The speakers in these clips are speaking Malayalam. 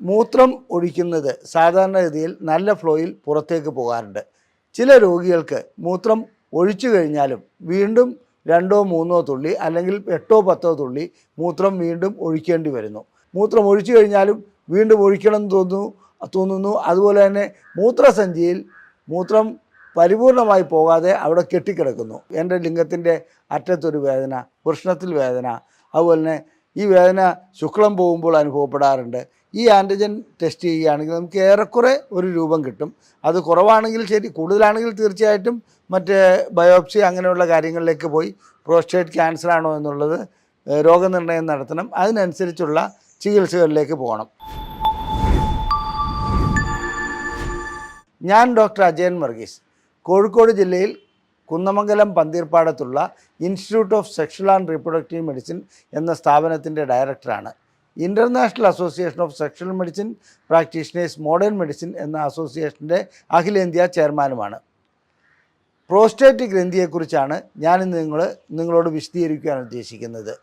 മൂത്രം ഒഴിക്കുന്നത് സാധാരണഗതിയിൽ നല്ല ഫ്ലോയിൽ പുറത്തേക്ക് പോകാറുണ്ട്. ചില രോഗികൾക്ക് മൂത്രം ഒഴിച്ചു കഴിഞ്ഞാലും വീണ്ടും 2-3 തുള്ളി അല്ലെങ്കിൽ 8-10 തുള്ളി മൂത്രം വീണ്ടും ഒഴിക്കേണ്ടി വരുന്നു. മൂത്രം ഒഴിച്ചു കഴിഞ്ഞാലും വീണ്ടും ഒഴിക്കണം തോന്നുന്നു. അതുപോലെ തന്നെ മൂത്രസഞ്ചിയിൽ മൂത്രം പരിപൂർണമായി പോകാതെ അവിടെ കെട്ടിക്കിടക്കുന്നു. എൻ്റെ ലിംഗത്തിൻ്റെ അറ്റത്തൊരു വേദന, വൃഷ്ണത്തിൽ വേദന, അതുപോലെ തന്നെ ഈ വേദന ശുക്ലം പോകുമ്പോൾ അനുഭവപ്പെടാറുണ്ട്. ഈ ആൻറ്റിജൻ ടെസ്റ്റ് ചെയ്യുകയാണെങ്കിൽ നമുക്ക് ഏറെക്കുറെ ഒരു രൂപം കിട്ടും. അത് കുറവാണെങ്കിൽ ശരി, കൂടുതലാണെങ്കിൽ തീർച്ചയായിട്ടും മറ്റ് ബയോപ്സി അങ്ങനെയുള്ള കാര്യങ്ങളിലേക്ക് പോയി പ്രോസ്റ്റേറ്റ് ക്യാൻസർ ആണോ എന്നുള്ളത് രോഗനിർണയം നടത്തണം. അതിനനുസരിച്ചുള്ള ചികിത്സകളിലേക്ക് പോകണം. ഞാൻ ഡോക്ടർ അജയൻ വർഗീസ്, കോഴിക്കോട് ജില്ലയിൽ കുന്നമംഗലം പന്തീർപ്പാടത്തുള്ള institute of sexual and reproductive medicine എന്ന സ്ഥാപനത്തിൻ്റെ ഡയറക്ടറാണ്. International association of sexual medicine practitioners modern medicine എന്ന അസോസിയേഷൻ്റെ അഖിലേന്ത്യാ ചെയർമാനുമാണ്. പ്രോസ്റ്റേറ്റ് ഗ്രന്ഥിയെക്കുറിച്ചാണ് ഞാനിന്ന് നിങ്ങളോട് വിശദീകരിക്കാൻ ഉദ്ദേശിക്കുന്നത്.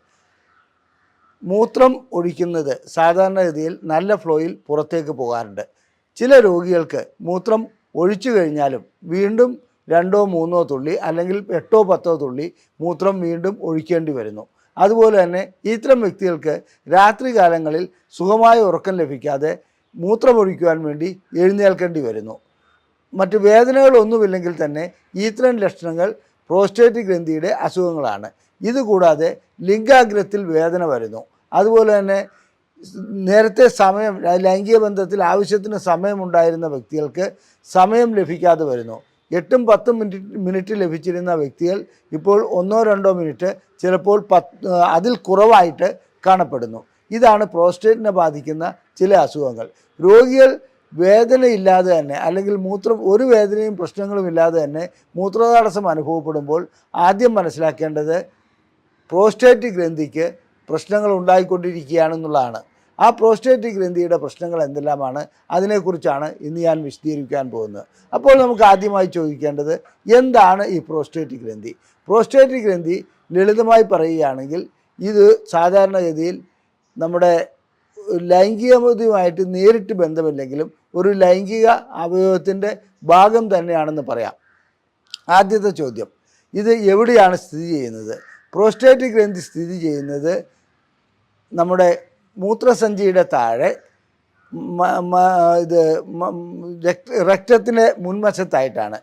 മൂത്രം ഒഴിക്കുന്നത് സാധാരണഗതിയിൽ നല്ല ഫ്ലോയിൽ പുറത്തേക്ക് പോകാറുണ്ട്. ചില രോഗികൾക്ക് മൂത്രം ഒഴിച്ചു കഴിഞ്ഞാലും വീണ്ടും 2-3 തുള്ളി അല്ലെങ്കിൽ 8-10 തുള്ളി മൂത്രം വീണ്ടും ഒഴിക്കേണ്ടി വരുന്നു. അതുപോലെ തന്നെ ഇത്തരം വ്യക്തികൾക്ക് രാത്രി കാലങ്ങളിൽ സുഖമായ ഉറക്കം ലഭിക്കാതെ മൂത്രമൊഴിക്കുവാൻ വേണ്ടി എഴുന്നേൽക്കേണ്ടി വരുന്നു. മറ്റ് വേദനകളൊന്നുമില്ലെങ്കിൽ തന്നെ ഇത്തരം ലക്ഷണങ്ങൾ പ്രോസ്റ്റേറ്റ് ഗ്രന്ഥിയുടെ അസുഖങ്ങളാണ്. ഇതുകൂടാതെ ലിംഗാഗ്രത്തിൽ വേദന വരുന്നു. അതുപോലെ തന്നെ നേരത്തെ സമയം, ലൈംഗിക ബന്ധത്തിൽ ആവശ്യത്തിന് സമയമുണ്ടായിരുന്ന വ്യക്തികൾക്ക് സമയം ലഭിക്കാതെ വരുന്നു. 8-10 മിനിറ്റ് ലഭിച്ചിരുന്ന വ്യക്തികൾ ഇപ്പോൾ 1-2 മിനിറ്റ്, ചിലപ്പോൾ അതിൽ കുറവായിട്ട് കാണപ്പെടുന്നു. ഇതാണ് പ്രോസ്റ്റേറ്റിനെ ബാധിക്കുന്ന ചില അസുഖങ്ങൾ. രോഗികൾ വേദനയില്ലാതെ തന്നെ അല്ലെങ്കിൽ ഒരു വേദനയും പ്രശ്നങ്ങളും ഇല്ലാതെ തന്നെ മൂത്രതടസ്സം അനുഭവപ്പെടുമ്പോൾ ആദ്യം മനസ്സിലാക്കേണ്ടത് പ്രോസ്റ്റേറ്റ് ഗ്രന്ഥിക്ക് പ്രശ്നങ്ങൾ ഉണ്ടായിക്കൊണ്ടിരിക്കുകയാണെന്നുള്ളതാണ്. ആ പ്രോസ്റ്റേറ്റ് ഗ്രന്ഥിയുടെ പ്രശ്നങ്ങൾ എന്തെല്ലാമാണ്, അതിനെക്കുറിച്ചാണ് ഇന്ന് ഞാൻ വിശദീകരിക്കാൻ പോകുന്നത്. അപ്പോൾ നമുക്ക് ആദ്യമായി ചോദിക്കേണ്ടത്, എന്താണ് ഈ പ്രോസ്റ്റേറ്റ് ഗ്രന്ഥി? പ്രോസ്റ്റേറ്റ് ഗ്രന്ഥി ലളിതമായി പറയുകയാണെങ്കിൽ ഇത് സാധാരണഗതിയിൽ നമ്മുടെ ലൈംഗികതയുമായിട്ട് നേരിട്ട് ബന്ധമില്ലെങ്കിലും ഒരു ലൈംഗിക അവയവത്തിൻ്റെ ഭാഗം തന്നെയാണെന്ന് പറയാം. ആദ്യത്തെ ചോദ്യം, ഇത് എവിടെയാണ് സ്ഥിതി ചെയ്യുന്നത്? പ്രോസ്റ്റേറ്റ് ഗ്രന്ഥി സ്ഥിതി ചെയ്യുന്നത് നമ്മുടെ മൂത്രസഞ്ചിയുടെ താഴെ രക്തത്തിൻ്റെ മുൻവശത്തായിട്ടാണ്.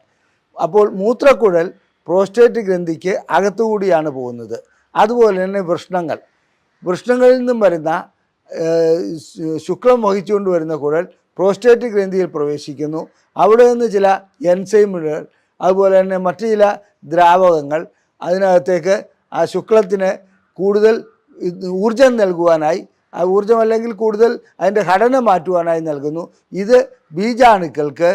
അപ്പോൾ മൂത്രക്കുഴൽ പ്രോസ്റ്റേറ്റ് ഗ്രന്ഥിക്ക് അകത്തുകൂടിയാണ് പോകുന്നത്. അതുപോലെ തന്നെ വൃഷ്ണങ്ങളിൽ നിന്നും വരുന്ന ശുക്ലം വഹിച്ചുകൊണ്ട് വരുന്ന കുഴൽ പ്രോസ്റ്റേറ്റ് ഗ്രന്ഥിയിൽ പ്രവേശിക്കുന്നു. അവിടെ നിന്ന് ചില എൻസൈമുകൾ, അതുപോലെ തന്നെ മറ്റു ചില ദ്രാവകങ്ങൾ അതിനകത്തേക്ക് ആ ശുക്ലത്തിന് കൂടുതൽ ഊർജം നൽകുവാനായി, ആ ഊർജം അല്ലെങ്കിൽ കൂടുതൽ അതിൻ്റെ ഘടന മാറ്റുവാനായി നൽകുന്നു. ഇത് ബീജാണുക്കൾക്ക്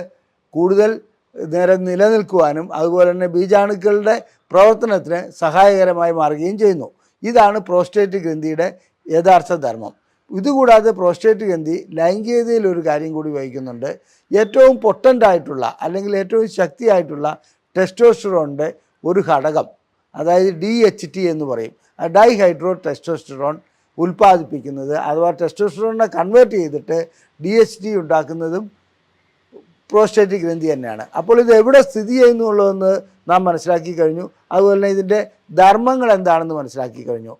കൂടുതൽ നേരം നിലനിൽക്കുവാനും അതുപോലെ തന്നെ ബീജാണുക്കളുടെ പ്രവർത്തനത്തിന് സഹായകരമായി മാറുകയും ചെയ്യുന്നു. ഇതാണ് പ്രോസ്റ്റേറ്റ് ഗ്രന്ഥിയുടെ യഥാർത്ഥ ധർമ്മം. ഇതുകൂടാതെ പ്രോസ്റ്റേറ്റ് ഗ്രന്ഥി ലൈംഗികതയിൽ ഒരു കാര്യം കൂടി വഹിക്കുന്നുണ്ട്. ഏറ്റവും പൊട്ടൻ്റായിട്ടുള്ള അല്ലെങ്കിൽ ഏറ്റവും ശക്തിയായിട്ടുള്ള ടെസ്റ്റോസ്റ്ററോണിൻ്റെ ഒരു ഘടകം, അതായത് DHT എന്ന് പറയും, ഡൈഹൈഡ്രോ ടെസ്റ്റോസ്റ്ററോൺ ഉൽപ്പാദിപ്പിക്കുന്നത് അഥവാ ടെസ്റ്റോസ്റ്ററോണിനെ കൺവേർട്ട് ചെയ്തിട്ട് DHT ഉണ്ടാക്കുന്നതും പ്രോസ്റ്റേറ്റ് ഗ്രന്ഥി തന്നെയാണ്. അപ്പോൾ ഇത് എവിടെ സ്ഥിതി ചെയ്യുന്നുള്ളതെന്ന് നാം മനസ്സിലാക്കി കഴിഞ്ഞു. അതുപോലെ തന്നെ ഇതിൻ്റെ ധർമ്മങ്ങൾ എന്താണെന്ന് മനസ്സിലാക്കി കഴിഞ്ഞു.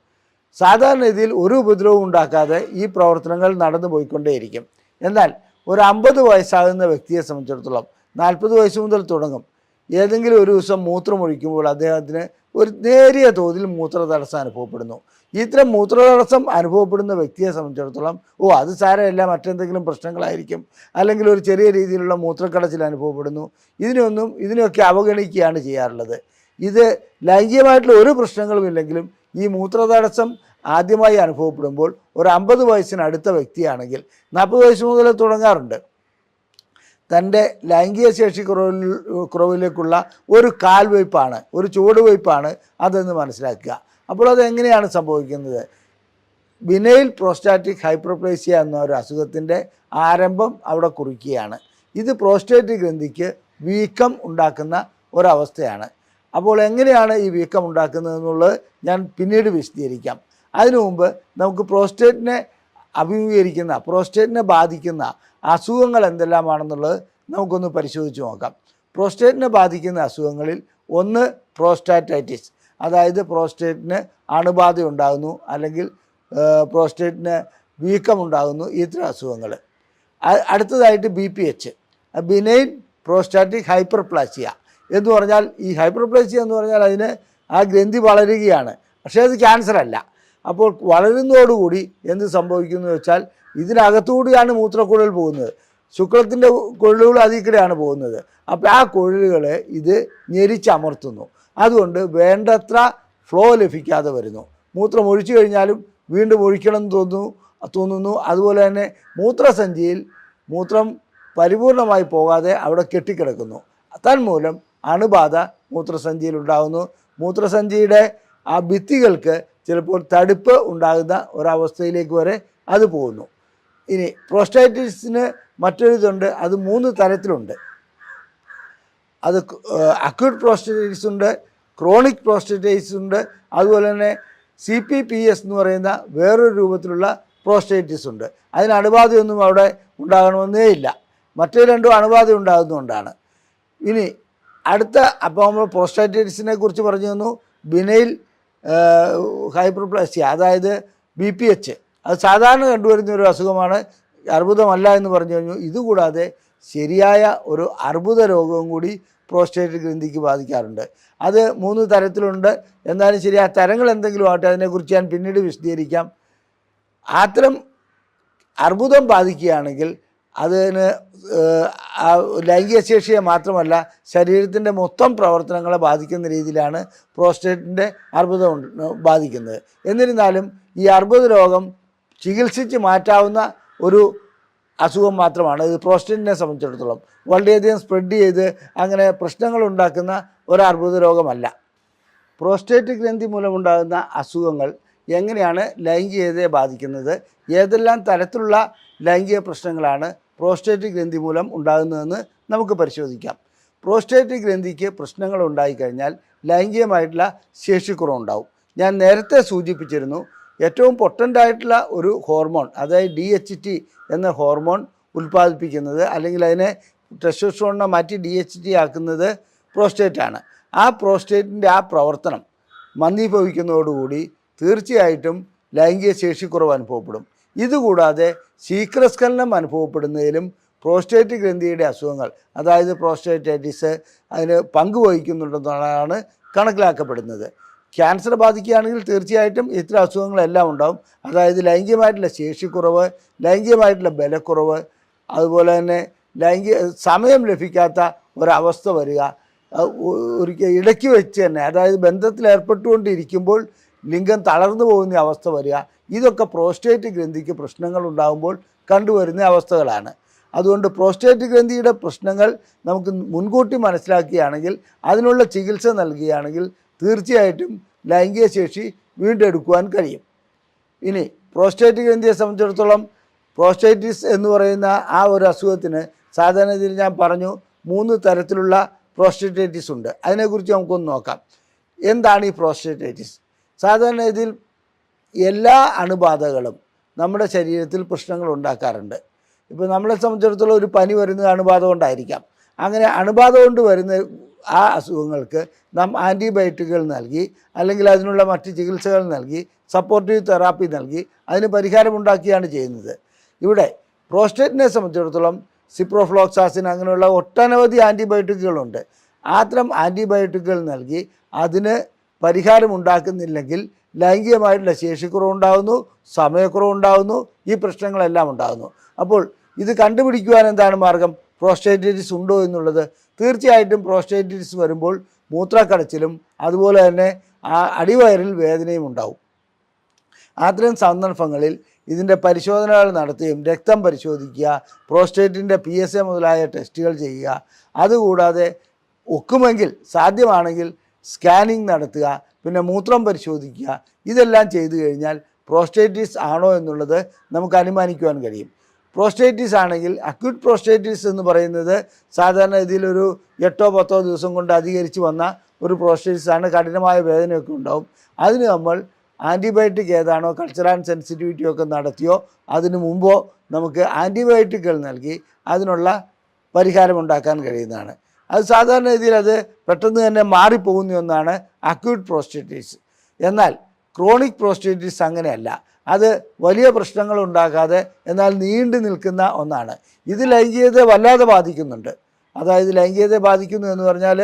സാധാരണ രീതിയിൽ ഒരു ഉപദ്രവവും ഉണ്ടാക്കാതെ ഈ പ്രവർത്തനങ്ങൾ നടന്നു പോയിക്കൊണ്ടേയിരിക്കും. എന്നാൽ ഒരു 50 വയസ്സാകുന്ന വ്യക്തിയെ സംബന്ധിച്ചിടത്തോളം 40 വയസ്സ് മുതൽ തുടങ്ങും. ഏതെങ്കിലും ഒരു ദിവസം മൂത്രമൊഴിക്കുമ്പോൾ അദ്ദേഹത്തിന് ഒരു നേരിയ തോതിൽ മൂത്രതടസ്സം അനുഭവപ്പെടുന്നു. ഇത്തരം മൂത്രതടസ്സം അനുഭവപ്പെടുന്ന വ്യക്തിയെ സംബന്ധിച്ചിടത്തോളം അത് സാരമില്ല, മറ്റെന്തെങ്കിലും പ്രശ്നങ്ങളായിരിക്കും, അല്ലെങ്കിൽ ഒരു ചെറിയ രീതിയിലുള്ള മൂത്രക്കടച്ചിൽ അനുഭവപ്പെടുന്നു, ഇതിനെയൊക്കെ അവഗണിക്കുകയാണ് ചെയ്യാറുള്ളത്. ഇത് ലൈംഗികമായിട്ടുള്ള ഒരു പ്രശ്നങ്ങളുമില്ലെങ്കിലും ഈ മൂത്രതടസ്സം ആദ്യമായി അനുഭവപ്പെടുമ്പോൾ ഒരു 50 വയസ്സിനടുത്ത വ്യക്തിയാണെങ്കിൽ 40 വയസ്സ് മുതൽ തുടങ്ങാറുണ്ട്. തൻ്റെ ലൈംഗിക ശേഷി കുറവിലേക്കുള്ള ഒരു കാൽവയ്പ്പാണ്, ഒരു ചുവടുവയ്പ്പാണ് അതെന്ന് മനസ്സിലാക്കുക. അപ്പോൾ അതെങ്ങനെയാണ് സംഭവിക്കുന്നത്? വിനൈൽ പ്രോസ്റ്റാറ്റിക് ഹൈപ്പർപ്ലേസിയ എന്ന ഒരു അസുഖത്തിൻ്റെ ആരംഭം അവിടെ കുറിക്കുകയാണ്. ഇത് പ്രോസ്റ്റേറ്റ് ഗ്രന്ഥിക്ക് വീക്കം ഉണ്ടാക്കുന്ന ഒരവസ്ഥയാണ്. അപ്പോൾ എങ്ങനെയാണ് ഈ വീക്കം ഉണ്ടാക്കുന്നതെന്നുള്ളത് ഞാൻ പിന്നീട് വിശദീകരിക്കാം. അതിനു മുമ്പ് നമുക്ക് പ്രോസ്റ്റേറ്റിനെ അഭിമുഖീകരിക്കുന്ന പ്രോസ്റ്റേറ്റിനെ ബാധിക്കുന്ന അസുഖങ്ങൾ എന്തെല്ലാമാണെന്നുള്ളത് നമുക്കൊന്ന് പരിശോധിച്ച് നോക്കാം. പ്രോസ്റ്റേറ്റിനെ ബാധിക്കുന്ന അസുഖങ്ങളിൽ ഒന്ന് പ്രോസ്റ്റാറ്റൈറ്റിസ്, അതായത് പ്രോസ്റ്റേറ്റിന് അണുബാധ ഉണ്ടാകുന്നു അല്ലെങ്കിൽ പ്രോസ്റ്റേറ്റിന് വീക്കമുണ്ടാകുന്നു, ഇത്തരം അസുഖങ്ങൾ. അടുത്തതായിട്ട് BPH, ബിനൈൻ പ്രോസ്റ്റാറ്റിക് ഹൈപ്പർപ്ലാസിയ എന്ന് പറഞ്ഞാൽ, ഈ ഹൈപ്പർപ്ലാസിയ എന്ന് പറഞ്ഞാൽ അതിന് ആ ഗ്രന്ഥി വളരുകയാണ്, പക്ഷേ അത് ക്യാൻസർ അല്ല. അപ്പോൾ വളരുന്നതോടുകൂടി എന്ത് സംഭവിക്കുന്നു വെച്ചാൽ ഇതിനകത്തുകൂടിയാണ് മൂത്രക്കുഴൽ പോകുന്നത്, ശുക്ലത്തിൻ്റെ കുഴലുകൾ അതിൽക്കൂടെയാണ് പോകുന്നത്. അപ്പോൾ ആ കുഴലുകളെ ഇത് ഞെരിച്ചമർത്തുന്നു. അതുകൊണ്ട് വേണ്ടത്ര ഫ്ലോ ലഭിക്കാതെ വരുന്നു. മൂത്രം ഒഴിച്ചു കഴിഞ്ഞാലും വീണ്ടും ഒഴിക്കണം എന്ന് തോന്നുന്നു. അതുപോലെ തന്നെ മൂത്രസഞ്ചിയിൽ മൂത്രം പരിപൂർണമായി പോകാതെ അവിടെ കെട്ടിക്കിടക്കുന്നു. തന്മൂലം അണുബാധ മൂത്രസഞ്ചിയിൽ ഉണ്ടാകുന്നു. മൂത്രസഞ്ചിയുടെ ആ ഭിത്തികൾക്ക് ചിലപ്പോൾ തടുപ്പ് ഉണ്ടാകുന്ന ഒരവസ്ഥയിലേക്ക് വരെ അത് പോകുന്നു. ഇനി പ്രോസ്റ്റൈറ്റിസിന് മറ്റൊരിതുണ്ട്, അത് 3 തരത്തിലുണ്ട്. അത് അക്യൂട്ട് പ്രോസ്റ്റൈറ്റിസ് ഉണ്ട്, ക്രോണിക് പ്രോസ്റ്റൈറ്റിസ് ഉണ്ട്, അതുപോലെ തന്നെ CPPS എന്ന് പറയുന്ന വേറൊരു രൂപത്തിലുള്ള പ്രോസ്റ്റൈറ്റിസ് ഉണ്ട്. അതിന് അണുബാധയൊന്നും അവിടെ ഉണ്ടാകണമെന്നേ ഇല്ല. മറ്റേ രണ്ടും അണുബാധ ഉണ്ടാകുന്നതുകൊണ്ടാണ്. ഇനി അടുത്ത, അപ്പോൾ നമ്മൾ പ്രോസ്റ്റൈറ്റിസിനെ കുറിച്ച് പറഞ്ഞു തന്നു. ബിനൈൽ ഹൈപ്പർപ്ലാസിയ, അതായത് BPH, അത് സാധാരണ കണ്ടുവരുന്ന ഒരു അസുഖമാണ്, അർബുദമല്ല എന്ന് പറഞ്ഞു കഴിഞ്ഞു. ഇതുകൂടാതെ ശരിയായ ഒരു അർബുദ രോഗവും കൂടി പ്രോസ്റ്റേറ്റ് ഗ്രന്ഥിക്ക് ബാധിക്കാറുണ്ട്. അത് 3 തരത്തിലുണ്ട്. എന്നാലും ശരി, ആ തരങ്ങൾ എന്തെങ്കിലും ആവട്ടെ, അതിനെക്കുറിച്ച് ഞാൻ പിന്നീട് വിശദീകരിക്കാം. അത്തരം അർബുദം ബാധിക്കുകയാണെങ്കിൽ അതിന് ലൈംഗിക ശേഷിയെ മാത്രമല്ല ശരീരത്തിൻ്റെ മൊത്തം പ്രവർത്തനങ്ങളെ ബാധിക്കുന്ന രീതിയിലാണ് പ്രോസ്റ്റേറ്റിൻ്റെ അർബുദം ബാധിക്കുന്നത്. എന്നിരുന്നാലും ഈ അർബുദ രോഗം ചികിത്സിച്ച് മാറ്റാവുന്ന ഒരു അസുഖം മാത്രമാണ് ഇത്. പ്രോസ്റ്റേറ്റിനെ സംബന്ധിച്ചിടത്തോളം വളരെയധികം സ്പ്രെഡ് ചെയ്ത് അങ്ങനെ പ്രശ്നങ്ങൾ ഉണ്ടാക്കുന്ന ഒരു അർബുദ രോഗമല്ല. പ്രോസ്റ്റേറ്റ് ഗ്രന്ഥി മൂലമുണ്ടാകുന്ന അസുഖങ്ങൾ എങ്ങനെയാണ് ലൈംഗികതയെ ബാധിക്കുന്നത്, ഏതെല്ലാം തരത്തിലുള്ള ലൈംഗിക പ്രശ്നങ്ങളാണ് പ്രോസ്റ്റേറ്റ് ഗ്രന്ഥി മൂലം ഉണ്ടാകുന്നതെന്ന് നമുക്ക് പരിശോധിക്കാം. പ്രോസ്റ്റേറ്റ് ഗ്രന്ഥിക്ക് പ്രശ്നങ്ങൾ ഉണ്ടായിക്കഴിഞ്ഞാൽ ലൈംഗികമായിട്ടുള്ള ശേഷിക്കുറവുണ്ടാവും. ഞാൻ നേരത്തെ സൂചിപ്പിച്ചിരുന്നു, ഏറ്റവും പൊട്ടൻ്റായിട്ടുള്ള ഒരു ഹോർമോൺ, അതായത് DHT എന്ന ഹോർമോൺ ഉൽപ്പാദിപ്പിക്കുന്നത്, അല്ലെങ്കിൽ അതിനെ ടെസ്റ്റോസ്റ്ററോണിനെ മാറ്റി DHT ആക്കുന്നത് പ്രോസ്റ്റേറ്റാണ്. ആ പ്രോസ്റ്റേറ്റിൻ്റെ ആ പ്രവർത്തനം മന്ദീഭവിക്കുന്നതോടുകൂടി തീർച്ചയായിട്ടും ലൈംഗിക ശേഷിക്കുറവ് അനുഭവപ്പെടും. ഇതുകൂടാതെ ശീഘ്രസ്ഖലനം അനുഭവപ്പെടുന്നതിലും പ്രോസ്റ്റേറ്റ് ഗ്രന്ഥിയുടെ അസുഖങ്ങൾ, അതായത് പ്രോസ്റ്റേറ്റൈറ്റിസ്, അതിന് പങ്കുവഹിക്കുന്നുണ്ടെന്നാണ് കണക്കിലാക്കപ്പെടുന്നത്. ക്യാൻസർ ബാധിക്കുകയാണെങ്കിൽ തീർച്ചയായിട്ടും ഇത്തരം അസുഖങ്ങളെല്ലാം ഉണ്ടാകും. അതായത് ലൈംഗികമായിട്ടുള്ള ശേഷിക്കുറവ്, ലൈംഗികമായിട്ടുള്ള ബലക്കുറവ്, അതുപോലെ തന്നെ സമയം ലഭിക്കാത്ത ഒരവസ്ഥ വരിക, ഒരിക്കൽ ഇടയ്ക്ക് വെച്ച് തന്നെ, അതായത് ബന്ധത്തിൽ ഏർപ്പെട്ടുകൊണ്ടിരിക്കുമ്പോൾ ലിംഗം തളർന്നു പോകുന്ന അവസ്ഥ വരിക, ഇതൊക്കെ പ്രോസ്റ്റേറ്റ് ഗ്രന്ഥിക്ക് പ്രശ്നങ്ങൾ ഉണ്ടാകുമ്പോൾ കണ്ടുവരുന്ന അവസ്ഥകളാണ്. അതുകൊണ്ട് പ്രോസ്റ്റേറ്റ് ഗ്രന്ഥിയുടെ പ്രശ്നങ്ങൾ നമുക്ക് മുൻകൂട്ടി മനസ്സിലാക്കുകയാണെങ്കിൽ, അതിനുള്ള ചികിത്സ നൽകുകയാണെങ്കിൽ തീർച്ചയായിട്ടും ലൈംഗിക ശേഷി വീണ്ടെടുക്കുവാൻ കഴിയും. ഇനി പ്രോസ്റ്റേറ്റ് ഗ്രന്ഥിയെ സംബന്ധിച്ചിടത്തോളം പ്രോസ്റ്റൈറ്റിസ് എന്ന് പറയുന്ന ആ ഒരു അസുഖത്തിന് സാധാരണ ഇതിൽ ഞാൻ പറഞ്ഞു 3 തരത്തിലുള്ള പ്രോസ്റ്റേറ്റൈറ്റിസ് ഉണ്ട്. അതിനെക്കുറിച്ച് നമുക്കൊന്ന് നോക്കാം. എന്താണ് ഈ പ്രോസ്റ്റേറ്റൈറ്റിസ്? സാധാരണ ഇതിൽ എല്ലാ അണുബാധകളും നമ്മുടെ ശരീരത്തിൽ പ്രശ്നങ്ങൾ ഉണ്ടാക്കാറുണ്ട്. ഇപ്പോൾ നമ്മളെ സംബന്ധിച്ചിടത്തോളം ഒരു പനി വരുന്നത് അണുബാധ കൊണ്ടായിരിക്കാം. അങ്ങനെ അണുബാധ കൊണ്ട് വരുന്ന ആ അസുഖങ്ങൾക്ക് നാം ആൻറ്റിബയോട്ടിക്കുകൾ നൽകി, അല്ലെങ്കിൽ അതിനുള്ള മറ്റ് ചികിത്സകൾ നൽകി, സപ്പോർട്ടീവ് തെറാപ്പി നൽകി അതിന് പരിഹാരമുണ്ടാക്കിയാണ് ചെയ്യുന്നത്. ഇവിടെ പ്രോസ്റ്റേറ്റിനെ സംബന്ധിച്ചിടത്തോളം സിപ്രോഫ്ലോക്സാസിൻ അങ്ങനെയുള്ള ഒട്ടനവധി ആൻറ്റിബയോട്ടിക്കുകളുണ്ട്. അത്തരം ആൻറ്റിബയോട്ടിക്കുകൾ നൽകി അതിന് പരിഹാരമുണ്ടാക്കുന്നില്ലെങ്കിൽ ലൈംഗികമായിട്ടുള്ള ശേഷിക്കുറവുണ്ടാകുന്നു, സമയക്കുറവുണ്ടാകുന്നു, ഈ പ്രശ്നങ്ങളെല്ലാം ഉണ്ടാകുന്നു. അപ്പോൾ ഇത് കണ്ടുപിടിക്കുവാൻ എന്താണ് മാർഗം? പ്രോസ്റ്റേറ്റൈറ്റിസ് ഉണ്ടോ എന്നുള്ളത്. തീർച്ചയായിട്ടും പ്രോസ്റ്റേറ്റൈറ്റിസ് വരുമ്പോൾ മൂത്രക്കടച്ചിലും അതുപോലെ തന്നെ അടിവയറിൽ വേദനയും ഉണ്ടാവും. അത്തരം സന്ദർഭങ്ങളിൽ ഇതിൻ്റെ പരിശോധനകൾ നടത്തുകയും രക്തം പരിശോധിക്കുക, പ്രോസ്റ്റേറ്റിൻ്റെ PSA മുതലായ ടെസ്റ്റുകൾ ചെയ്യുക, അതുകൂടാതെ ഒക്കുമെങ്കിൽ സാധ്യമാണെങ്കിൽ സ്കാനിങ് നടത്തുക, പിന്നെ മൂത്രം പരിശോധിക്കുക. ഇതെല്ലാം ചെയ്തു കഴിഞ്ഞാൽ പ്രോസ്റ്റേറ്റിസ് ആണോ എന്നുള്ളത് നമുക്ക് അനുമാനിക്കുവാൻ കഴിയും. പ്രോസ്റ്റേറ്റിസ് ആണെങ്കിൽ അക്യൂട്ട് പ്രോസ്റ്റേറ്റിസ് എന്ന് പറയുന്നത് സാധാരണ ഇതിലൊരു 8-10 ദിവസം കൊണ്ട് അധികരിച്ച് വന്ന ഒരു പ്രോസ്റ്റേറ്റിസ് ആണ്. കഠിനമായ വേദനയൊക്കെ ഉണ്ടാവും. അതിന് നമ്മൾ ആൻറ്റിബയോട്ടിക് ഏതാണോ കൾച്ചർ ആൻഡ് സെൻസിറ്റിവിറ്റി ഒക്കെ നടത്തിയോ അതിനു മുമ്പോ നമുക്ക് ആൻറ്റിബയോട്ടിക്കുകൾ നൽകി അതിനുള്ള പരിഹാരം ഉണ്ടാക്കാൻ കഴിയുന്നതാണ്. അത് സാധാരണ രീതിയിൽ അത് പെട്ടെന്ന് തന്നെ മാറിപ്പോകുന്ന ഒന്നാണ് അക്യൂട്ട് പ്രോസ്റ്റേറ്റൈറ്റിസ്. എന്നാൽ ക്രോണിക് പ്രോസ്റ്റേറ്റൈറ്റിസ് അങ്ങനെയല്ല. അത് വലിയ പ്രശ്നങ്ങൾ ഉണ്ടാക്കാതെ എന്നാൽ നീണ്ടു നിൽക്കുന്ന ഒന്നാണ്. ഇത് ലൈംഗികതയെ വല്ലാതെ ബാധിക്കുന്നുണ്ട്. അതായത് ലൈംഗികതയെ ബാധിക്കുന്നു എന്ന് പറഞ്ഞാൽ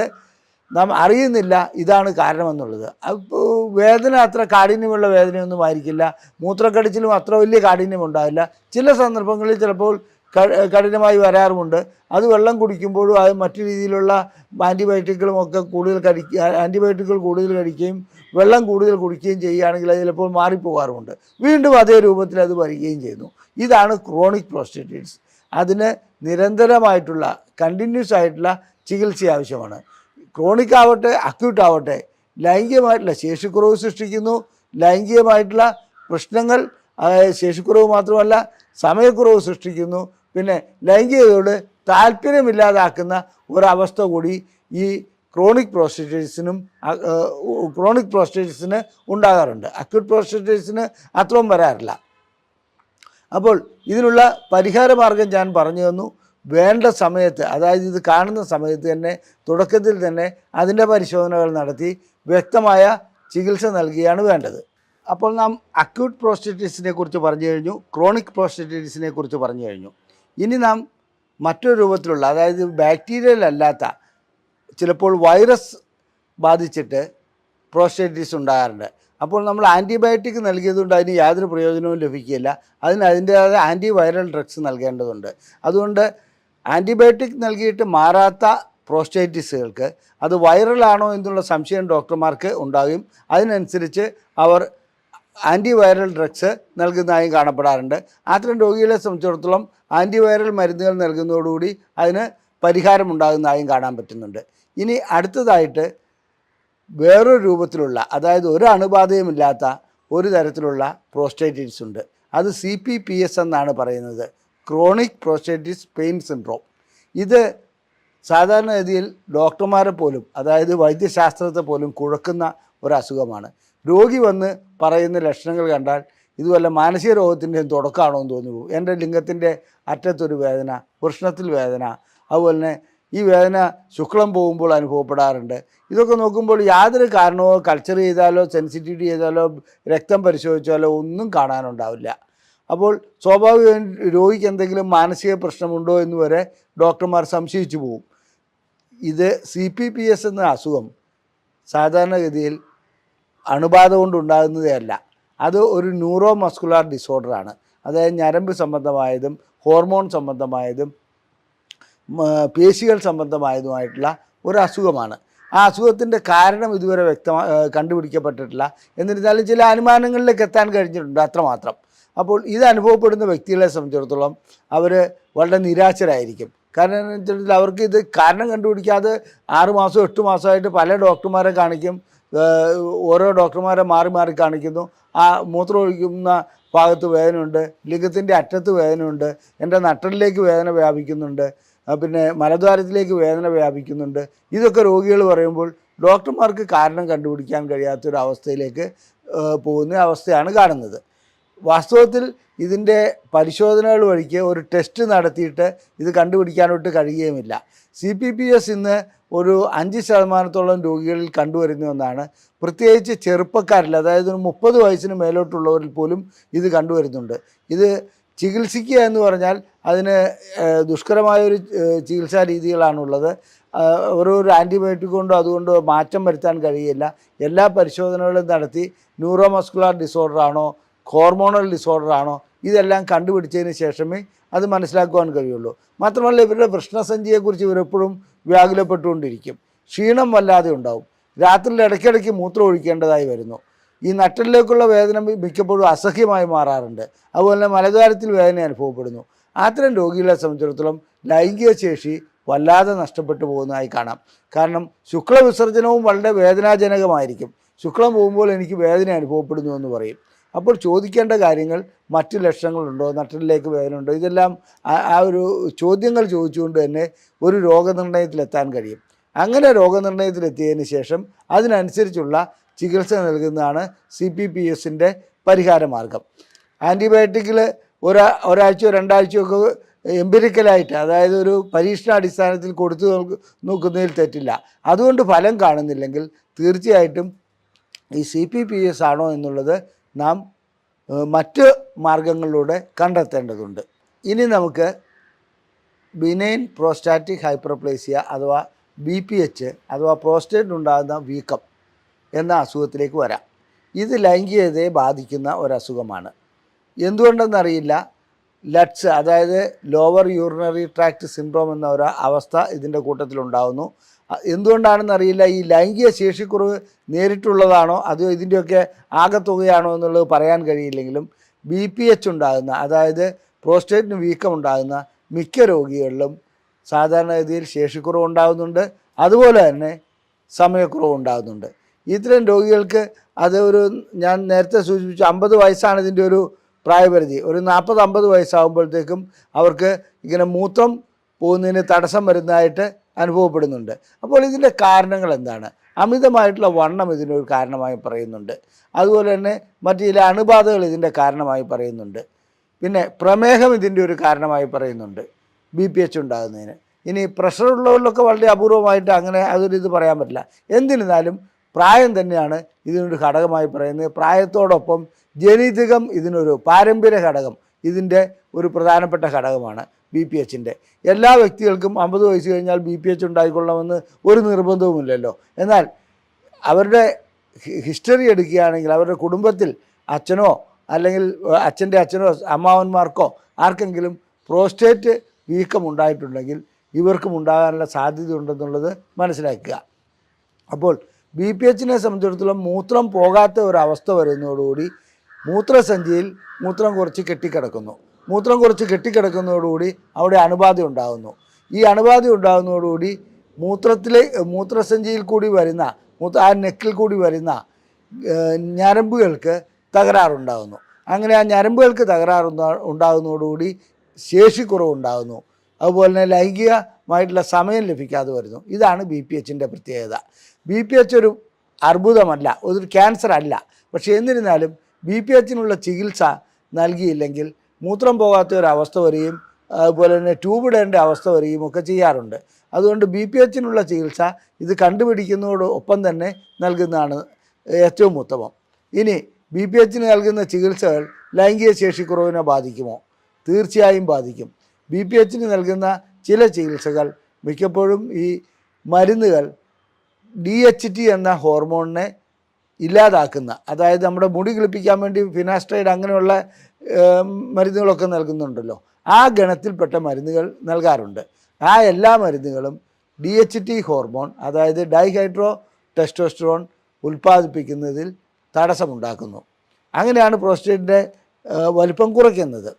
നാം അറിയുന്നില്ല ഇതാണ് കാരണമെന്നുള്ളത്. അപ്പോൾ വേദന അത്ര കാഠിന്യമുള്ള വേദനയൊന്നും ആയിരിക്കില്ല, മൂത്രക്കടിച്ചിലും അത്ര വലിയ കാഠിന്യം ഉണ്ടാവില്ല. ചില സന്ദർഭങ്ങളിൽ ചിലപ്പോൾ കഠിനമായി വരാറുമുണ്ട്. അത് വെള്ളം കുടിക്കുമ്പോഴും അത് മറ്റു രീതിയിലുള്ള ആൻറ്റിബയോട്ടിക്കുകളും ഒക്കെ ആൻറ്റിബയോട്ടിക്കുകൾ കൂടുതൽ കഴിക്കുകയും വെള്ളം കൂടുതൽ കുടിക്കുകയും ചെയ്യുകയാണെങ്കിൽ അത് ചിലപ്പോൾ മാറിപ്പോകാറുമുണ്ട്. വീണ്ടും അതേ രൂപത്തിൽ അത് വരികയും ചെയ്യുന്നു. ഇതാണ് ക്രോണിക് പ്രോസ്റ്റേറ്റൈറ്റിസ്. അതിന് നിരന്തരമായിട്ടുള്ള കണ്ടിന്യൂസ് ആയിട്ടുള്ള ചികിത്സ ആവശ്യമാണ്. ക്രോണിക് ആവട്ടെ അക്യൂട്ട് ആവട്ടെ ലൈംഗികമായിട്ടുള്ള ശേഷിക്കുറവ് സൃഷ്ടിക്കുന്നു. ലൈംഗികമായിട്ടുള്ള പ്രശ്നങ്ങൾ, ശേഷിക്കുറവ് മാത്രമല്ല സമയക്കുറവ് സൃഷ്ടിക്കുന്നു. പിന്നെ ലൈംഗികതയോട് താല്പര്യമില്ലാതാക്കുന്ന ഒരവസ്ഥ കൂടി ഈ ക്രോണിക് പ്രോസ്റ്റേറ്റൈറ്റിസിന് ഉണ്ടാകാറുണ്ട്. അക്യൂട്ട് പ്രോസ്റ്റേറ്റൈറ്റിസിന് അത്രയും വരാറില്ല. അപ്പോൾ ഇതിനുള്ള പരിഹാര മാർഗം ഞാൻ പറഞ്ഞു തന്നു. വേണ്ട സമയത്ത്, അതായത് ഇത് കാണുന്ന സമയത്ത് തന്നെ തുടക്കത്തിൽ തന്നെ അതിൻ്റെ പരിശോധനകൾ നടത്തി വ്യക്തമായ ചികിത്സ നൽകുകയാണ് വേണ്ടത്. അപ്പോൾ നാം അക്യൂട്ട് പ്രോസ്റ്റേറ്റൈറ്റിസിനെ കുറിച്ച് പറഞ്ഞു കഴിഞ്ഞു, ക്രോണിക് പ്രോസ്റ്റേറ്റൈറ്റിസിനെ കുറിച്ച് പറഞ്ഞു കഴിഞ്ഞു. ഇനി നാം മറ്റൊരു രൂപത്തിലുള്ള, അതായത് ബാക്ടീരിയൽ അല്ലാത്ത, ചിലപ്പോൾ വൈറസ് ബാധിച്ചിട്ട് പ്രോസ്റ്റേറ്റൈറ്റിസ് ഉണ്ടാകാറുണ്ട്. അപ്പോൾ നമ്മൾ ആൻറ്റിബയോട്ടിക് നൽകിയതുകൊണ്ട് അതിന് യാതൊരു പ്രയോജനവും ലഭിക്കില്ല. അതിൻ്റേതായ ആൻറ്റിവൈറൽ ഡ്രഗ്സ് നൽകേണ്ടതുണ്ട്. അതുകൊണ്ട് ആൻറ്റിബയോട്ടിക് നൽകിയിട്ട് മാറാത്ത പ്രോസ്റ്റേറ്റിസുകൾക്ക് അത് വൈറലാണോ എന്നുള്ള സംശയം ഡോക്ടർമാർക്ക് ഉണ്ടാകും. അതിനനുസരിച്ച് അവർ ആൻറ്റിവൈറൽ ഡ്രഗ്സ് നൽകുന്നതായും കാണപ്പെടാറുണ്ട്. അത്തരം രോഗികളെ സംബന്ധിച്ചിടത്തോളം ആൻറ്റിവൈറൽ മരുന്നുകൾ നൽകുന്നതോടുകൂടി അതിന് പരിഹാരമുണ്ടാകുന്നതായും കാണാൻ പറ്റുന്നുണ്ട്. ഇനി അടുത്തതായിട്ട് വേറൊരു രൂപത്തിലുള്ള, അതായത് ഒരു അണുബാധയുമില്ലാത്ത ഒരു തരത്തിലുള്ള പ്രോസ്റ്റേറ്റൈറ്റിസ് ഉണ്ട്. അത് CPPS എന്നാണ് പറയുന്നത്, ക്രോണിക് പ്രോസ്റ്റേറ്റൈറ്റിസ് പെയിൻ സിൻഡ്രോം. ഇത് സാധാരണഗതിയിൽ ഡോക്ടർമാരെ പോലും, അതായത് വൈദ്യശാസ്ത്രത്തെ പോലും കുഴക്കുന്ന ഒരസുഖമാണ്. രോഗി വന്ന് പറയുന്ന ലക്ഷണങ്ങൾ കണ്ടാൽ ഇത് വല്ല മാനസിക രോഗത്തിൻ്റെ തുടക്കമാണോ എന്ന് തോന്നി പോകും. എൻ്റെ ലിംഗത്തിൻ്റെ അറ്റത്തൊരു വേദന, വൃഷ്ണത്തിൽ വേദന, അതുപോലെ തന്നെ ഈ വേദന ശുക്ലം പോകുമ്പോൾ അനുഭവപ്പെടാറുണ്ട്. ഇതൊക്കെ നോക്കുമ്പോൾ യാതൊരു കാരണമോ കൾച്ചർ ചെയ്താലോ സെൻസിറ്റിവിറ്റി ചെയ്താലോ രക്തം പരിശോധിച്ചാലോ ഒന്നും കാണാനുണ്ടാവില്ല. അപ്പോൾ സ്വാഭാവികമായും രോഗിക്ക് എന്തെങ്കിലും മാനസിക പ്രശ്നമുണ്ടോ എന്ന് വരെ ഡോക്ടർമാർ സംശയിച്ചു പോകും. ഇത് CPPS എന്ന അസുഖം സാധാരണഗതിയിൽ അണുബാധ കൊണ്ടുണ്ടാകുന്നതേ അല്ല. അത് ഒരു ന്യൂറോ മസ്കുലാർ ഡിസോർഡറാണ്. അതായത് ഞരമ്പ് സംബന്ധമായതും ഹോർമോൺ സംബന്ധമായതും പേശികൾ സംബന്ധമായതുമായിട്ടുള്ള ഒരു അസുഖമാണ്. ആ അസുഖത്തിൻ്റെ കാരണം ഇതുവരെ കണ്ടുപിടിക്കപ്പെട്ടിട്ടില്ല. എന്നിരുന്നാലും ചില അനുമാനങ്ങളിലേക്ക് എത്താൻ കഴിഞ്ഞിട്ടുണ്ട്, അത്രമാത്രം. അപ്പോൾ ഇത് അനുഭവപ്പെടുന്ന വ്യക്തികളെ സംബന്ധിച്ചിടത്തോളം അവർ വളരെ നിരാശരായിരിക്കും. കാരണം എന്ന് വെച്ചിട്ടുണ്ടെങ്കിൽ അവർക്ക് ഇത് കാരണം കണ്ടുപിടിക്കാതെ 6 മാസം 8 മാസമായിട്ട് പല ഡോക്ടർമാരെ കാണിക്കും. ഓരോ ഡോക്ടർമാരെ മാറി മാറി കാണിക്കുന്നു. ആ മൂത്രമൊഴിക്കുന്ന ഭാഗത്ത് വേദനയുണ്ട്, ലിംഗത്തിൻ്റെ അറ്റത്ത് വേദനയുണ്ട്, എൻ്റെ നട്ടലിലേക്ക് വേദന വ്യാപിക്കുന്നുണ്ട്, പിന്നെ മലദ്വാരത്തിലേക്ക് വേദന വ്യാപിക്കുന്നുണ്ട്. ഇതൊക്കെ രോഗികൾ പറയുമ്പോൾ ഡോക്ടർമാർക്ക് കാരണം കണ്ടുപിടിക്കാൻ കഴിയാത്തൊരവസ്ഥയിലേക്ക് പോകുന്ന അവസ്ഥയാണ് കാണുന്നത്. വാസ്തവത്തിൽ ഇതിൻ്റെ പരിശോധനകൾ വഴിക്ക് ഒരു ടെസ്റ്റ് നടത്തിയിട്ട് ഇത് കണ്ടുപിടിക്കാനോട്ട് കഴിയുകയുമില്ല. CPPS ഇന്ന് ഒരു 5% രോഗികളിൽ കണ്ടുവരുന്ന ഒന്നാണ്. പ്രത്യേകിച്ച് ചെറുപ്പക്കാരിൽ, അതായത് 30 വയസ്സിന് മേലോട്ടുള്ളവരിൽ പോലും ഇത് കണ്ടുവരുന്നുണ്ട്. ഇത് ചികിത്സിക്കുക എന്ന് പറഞ്ഞാൽ അതിന് ദുഷ്കരമായൊരു ചികിത്സാ രീതികളാണുള്ളത്. ഒരു ആൻറ്റിബയോട്ടിക് കൊണ്ടോ അതുകൊണ്ടോ മാറ്റം വരുത്താൻ കഴിയില്ല. എല്ലാ പരിശോധനകളും നടത്തി ന്യൂറോ മസ്കുലാർ ഡിസോർഡർ ആണോ ഹോർമോണൽ ഡിസോർഡർ ആണോ ഇതെല്ലാം കണ്ടുപിടിച്ചതിന് ശേഷമേ അത് മനസ്സിലാക്കുവാൻ കഴിയുള്ളൂ. മാത്രമല്ല ഇവരുടെ വൃഷ്ണസഞ്ചിയെക്കുറിച്ച് ഇവരെപ്പോഴും വ്യാകുലപ്പെട്ടുകൊണ്ടിരിക്കും. ക്ഷീണം വല്ലാതെ ഉണ്ടാവും. രാത്രിയിൽ ഇടയ്ക്കിടയ്ക്ക് മൂത്രം ഒഴിക്കേണ്ടതായി വരുന്നു. ഈ നട്ടലിലേക്കുള്ള വേദന മിക്കപ്പോഴും അസഹ്യമായി മാറാറുണ്ട്. അതുപോലെ തന്നെ മലദ്വാരത്തിൽ വേദന അനുഭവപ്പെടുന്നു. അത്തരം രോഗികളെ സംബന്ധിച്ചിടത്തോളം ലൈംഗിക ശേഷി വല്ലാതെ നഷ്ടപ്പെട്ടു പോകുന്നതായി കാണാം. കാരണം ശുക്ലവിസർജനവും വളരെ വേദനാജനകമായിരിക്കും. ശുക്ലം പോകുമ്പോൾ എനിക്ക് വേദന അനുഭവപ്പെടുന്നു എന്ന് പറയും. അപ്പോൾ ചോദിക്കേണ്ട കാര്യങ്ങൾ മറ്റ് ലക്ഷണങ്ങളുണ്ടോ, നട്ടലിലേക്ക് വേദനയുണ്ടോ, ഇതെല്ലാം ആ ഒരു ചോദ്യങ്ങൾ ചോദിച്ചുകൊണ്ട് തന്നെ ഒരു രോഗനിർണയത്തിലെത്താൻ കഴിയും. അങ്ങനെ രോഗനിർണയത്തിലെത്തിയതിന് ശേഷം അതിനനുസരിച്ചുള്ള ചികിത്സ നൽകുന്നതാണ് CPPSൻ്റെ പരിഹാര മാർഗം. ആൻറ്റിബയോട്ടിക്കിൽ ഒരാഴ്ചയോ രണ്ടാഴ്ചയോ ഒക്കെ എംപിരിക്കലായിട്ട്, അതായത് ഒരു പരീക്ഷണാടിസ്ഥാനത്തിൽ കൊടുത്തു നോക്കുന്നതിൽ തെറ്റില്ല. അതുകൊണ്ട് ഫലം കാണുന്നില്ലെങ്കിൽ തീർച്ചയായിട്ടും ഈ CPPS ആണോ എന്നുള്ളത് നാം മറ്റ് മാർഗങ്ങളിലൂടെ കണ്ടെത്തേണ്ടതുണ്ട്. ഇനി നമുക്ക് ബിനൈൻ പ്രോസ്റ്റാറ്റിക് ഹൈപ്പർപ്ലേസിയ അഥവാ BPH അഥവാ പ്രോസ്റ്റേറ്റിനുണ്ടാകുന്ന വീക്കം എന്ന അസുഖത്തിലേക്ക് വരാം. ഇത് ലൈംഗികതയെ ബാധിക്കുന്ന ഒരസുഖമാണ്. എന്തുകൊണ്ടെന്നറിയില്ല, ലട്സ് അതായത് ലോവർ യൂറിനറി ട്രാക്ട് സിൻഡ്രോം എന്ന ഒരു അവസ്ഥ ഇതിൻ്റെ കൂട്ടത്തിലുണ്ടാകുന്നു. എന്തുകൊണ്ടാണെന്നറിയില്ല, ഈ ലൈംഗിക ശേഷിക്കുറവ് നേരിട്ടുള്ളതാണോ അതോ ഇതിൻ്റെയൊക്കെ ആകെത്തുകയാണോ എന്നുള്ളത് പറയാൻ കഴിയില്ലെങ്കിലും BPH ഉണ്ടാകുന്ന, അതായത് പ്രോസ്റ്റേറ്റിന് വീക്കം ഉണ്ടാകുന്ന മിക്ക രോഗികളിലും സാധാരണഗതിയിൽ ശേഷിക്കുറവ് ഉണ്ടാകുന്നുണ്ട്, അതുപോലെ തന്നെ സമയക്കുറവ് ഉണ്ടാകുന്നുണ്ട്. ഇത്തരം രോഗികൾക്ക് ഞാൻ നേരത്തെ സൂചിപ്പിച്ചു 50 വയസ്സാണ് ഇതിൻ്റെ ഒരു പ്രായപരിധി. ഒരു 40-50 വയസ്സാകുമ്പോഴത്തേക്കും അവർക്ക് ഇങ്ങനെ മൂത്രം പോകുന്നതിന് തടസ്സം വരുന്നതായിട്ട് അനുഭവപ്പെടുന്നുണ്ട്. അപ്പോൾ ഇതിൻ്റെ കാരണങ്ങൾ എന്താണ്? അമിതമായിട്ടുള്ള വണ്ണം ഇതിനൊരു കാരണമായി പറയുന്നുണ്ട്. അതുപോലെ തന്നെ മറ്റു ചില അണുബാധകൾ ഇതിൻ്റെ കാരണമായി പറയുന്നുണ്ട്. പിന്നെ പ്രമേഹം ഇതിൻ്റെ ഒരു കാരണമായി പറയുന്നുണ്ട് BPH ഉണ്ടാകുന്നതിന്. ഇനി പ്രഷറുള്ളവരിലൊക്കെ വളരെ അപൂർവമായിട്ട് അങ്ങനെ അതൊരിത് പറയാൻ പറ്റില്ല. എന്നിരുന്നാലും പ്രായം തന്നെയാണ് ഇതിനൊരു ഘടകമായി പറയുന്നത്. പ്രായത്തോടൊപ്പം ജനിതകം ഇതിനൊരു പാരമ്പര്യ ഘടകം ഇതിൻ്റെ ഒരു പ്രധാനപ്പെട്ട ഘടകമാണ് BPHൻ്റെ. എല്ലാ വ്യക്തികൾക്കും 50 വയസ്സ് കഴിഞ്ഞാൽ BPH ഉണ്ടായിക്കൊള്ളണമെന്ന് ഒരു നിർബന്ധവുമില്ലല്ലോ. എന്നാൽ അവരുടെ ഹിസ്റ്ററി എടുക്കുകയാണെങ്കിൽ അവരുടെ കുടുംബത്തിൽ അച്ഛനോ അല്ലെങ്കിൽ അച്ഛൻ്റെ അച്ഛനോ അമ്മാവന്മാർക്കോ ആർക്കെങ്കിലും പ്രോസ്റ്റേറ്റ് വീക്കം ഉണ്ടായിട്ടുണ്ടെങ്കിൽ ഇവർക്കും ഉണ്ടാകാനുള്ള സാധ്യത ഉണ്ടെന്നുള്ളത് മനസ്സിലാക്കുക. അപ്പോൾ BPHനെ സംബന്ധിച്ചിടത്തോളം മൂത്രം പോകാത്ത ഒരവസ്ഥ വരുന്നതോടുകൂടി മൂത്രസഞ്ചിയിൽ മൂത്രം കുറച്ച് കെട്ടിക്കിടക്കുന്നു. മൂത്രം കുറച്ച് കെട്ടിക്കിടക്കുന്നതോടുകൂടി അവിടെ അണുബാധ ഉണ്ടാകുന്നു. ഈ അണുബാധ ഉണ്ടാകുന്നതോടുകൂടി മൂത്രസഞ്ചിയിൽ കൂടി വരുന്ന ആ നെക്കിൽ കൂടി വരുന്ന ഞരമ്പുകൾക്ക് തകരാറുണ്ടാകുന്നു. അങ്ങനെ ആ ഞരമ്പുകൾക്ക് ഉണ്ടാകുന്നതോടുകൂടി ശേഷിക്കുറവുണ്ടാകുന്നു. അതുപോലെ തന്നെ ലൈംഗികമായിട്ടുള്ള സമയം ലഭിക്കാതെ വരുന്നു. ഇതാണ് BPHൻ്റെ പ്രത്യേകത. BPH ഒരു അർബുദമല്ല, ഒരു ക്യാൻസർ അല്ല. പക്ഷേ എന്നിരുന്നാലും BPHനുള്ള ചികിത്സ നൽകിയില്ലെങ്കിൽ മൂത്രം പോകാത്ത ഒരവസ്ഥ വരികയും അതുപോലെ തന്നെ ട്യൂബ് ഇടേണ്ട അവസ്ഥ വരികയും ഒക്കെ ചെയ്യാറുണ്ട്. അതുകൊണ്ട് BPHനുള്ള ചികിത്സ ഇത് കണ്ടുപിടിക്കുന്നതോടൊപ്പം തന്നെ നൽകുന്നതാണ് ഏറ്റവും ഉത്തമം. ഇനി BPHന് നൽകുന്ന ചികിത്സകൾ ലൈംഗിക ശേഷിക്കുറവിനെ ബാധിക്കുമോ? തീർച്ചയായും ബാധിക്കും. BPHന് നൽകുന്ന ചില ചികിത്സകൾ മിക്കപ്പോഴും ഈ മരുന്നുകൾ DHT എന്ന ഹോർമോണിനെ ഇല്ലാതാക്കുന്ന, അതായത് നമ്മുടെ മുടി കിളിപ്പിക്കാൻ വേണ്ടി ഫിനാസ്ട്രൈഡ് അങ്ങനെയുള്ള മരുന്നുകളൊക്കെ നൽകുന്നുണ്ടല്ലോ, ആ ഗണത്തിൽപ്പെട്ട മരുന്നുകൾ നൽകാറുണ്ട്. ആ എല്ലാ മരുന്നുകളും DHT ഹോർമോൺ അതായത് ഡൈഹൈഡ്രോ ടെസ്റ്റോസ്റ്ററോൺ ഉൽപ്പാദിപ്പിക്കുന്നതിൽ തടസ്സമുണ്ടാക്കുന്നു. അങ്ങനെയാണ് പ്രോസ്റ്റേറ്റിൻ്റെ വലിപ്പം കുറയ്ക്കുന്നത്.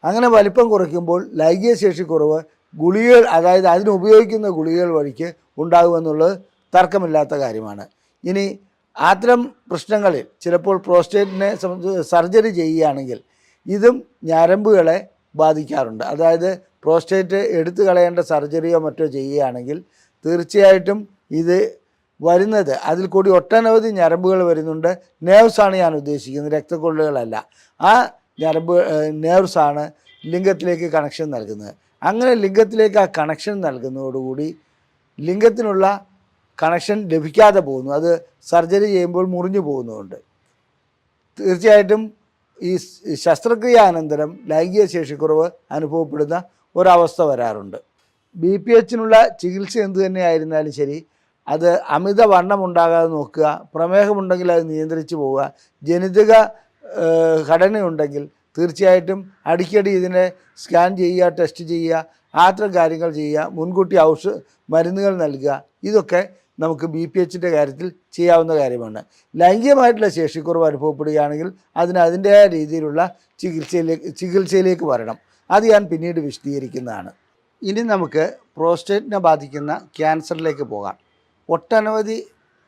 അങ്ങനെ വലിപ്പം കുറയ്ക്കുമ്പോൾ ലൈംഗിക ശേഷിക്കുറവ് ഗുളികകൾ, അതായത് അതിനുപയോഗിക്കുന്ന ഗുളികകൾ വഴിക്ക് ഉണ്ടാകുമെന്നുള്ളത് തർക്കമില്ലാത്ത കാര്യമാണ്. ഇനി അത്തരം പ്രശ്നങ്ങളിൽ ചിലപ്പോൾ പ്രോസ്റ്റേറ്റിനെ സർജറി ചെയ്യുകയാണെങ്കിൽ ഇതും ഞരമ്പുകളെ ബാധിക്കാറുണ്ട്. അതായത് പ്രോസ്റ്റേറ്റ് എടുത്തു കളയേണ്ട സർജറിയോ മറ്റോ ചെയ്യുകയാണെങ്കിൽ തീർച്ചയായിട്ടും ഇത് വരുന്നത് അതിൽ കൂടി ഒട്ടനവധി ഞരമ്പുകൾ വരുന്നുണ്ട്. നേഴ്സാണ് ഞാൻ ഉദ്ദേശിക്കുന്നത്, രക്തക്കൊള്ളുകളല്ല. ആ നേഴ്സാണ് ലിംഗത്തിലേക്ക് കണക്ഷൻ നൽകുന്നത്. അങ്ങനെ ലിംഗത്തിലേക്ക് ആ കണക്ഷൻ നൽകുന്നതോടുകൂടി ലിംഗത്തിനുള്ള കണക്ഷൻ ലഭിക്കാതെ പോകുന്നു. അത് സർജറി ചെയ്യുമ്പോൾ മുറിഞ്ഞു പോകുന്നുണ്ട്. തീർച്ചയായിട്ടും ഈ ശസ്ത്രക്രിയാനന്തരം ലൈംഗിക ശേഷിക്കുറവ് അനുഭവപ്പെടുന്ന ഒരവസ്ഥ വരാറുണ്ട്. BPHനുള്ള ചികിത്സ എന്തു തന്നെയായിരുന്നാലും ശരി, അത് അമിത വണ്ണം ഉണ്ടാകാതെ നോക്കുക, പ്രമേഹമുണ്ടെങ്കിൽ അത് നിയന്ത്രിച്ച് പോവുക, ജനിതക ഘടനയുണ്ടെങ്കിൽ തീർച്ചയായിട്ടും അടിക്കടി ഇതിനെ സ്കാൻ ചെയ്യുക, ടെസ്റ്റ് ചെയ്യുക, അത്തരം കാര്യങ്ങൾ ചെയ്യുക, മുൻകൂട്ടി മരുന്നുകൾ നൽകുക. ഇതൊക്കെ നമുക്ക് BPHൻ്റെ കാര്യത്തിൽ ചെയ്യാവുന്ന കാര്യമാണ്. ലൈംഗികമായിട്ടുള്ള ശേഷിക്കുറവ് അനുഭവപ്പെടുകയാണെങ്കിൽ അതിൻ്റെതായ രീതിയിലുള്ള ചികിത്സയിലേക്ക് വരണം. അത് ഞാൻ പിന്നീട് വിശദീകരിക്കുന്നതാണ്. ഇനി നമുക്ക് പ്രോസ്റ്റേറ്റിനെ ബാധിക്കുന്ന ക്യാൻസറിലേക്ക് പോകാം. ഒട്ടനവധി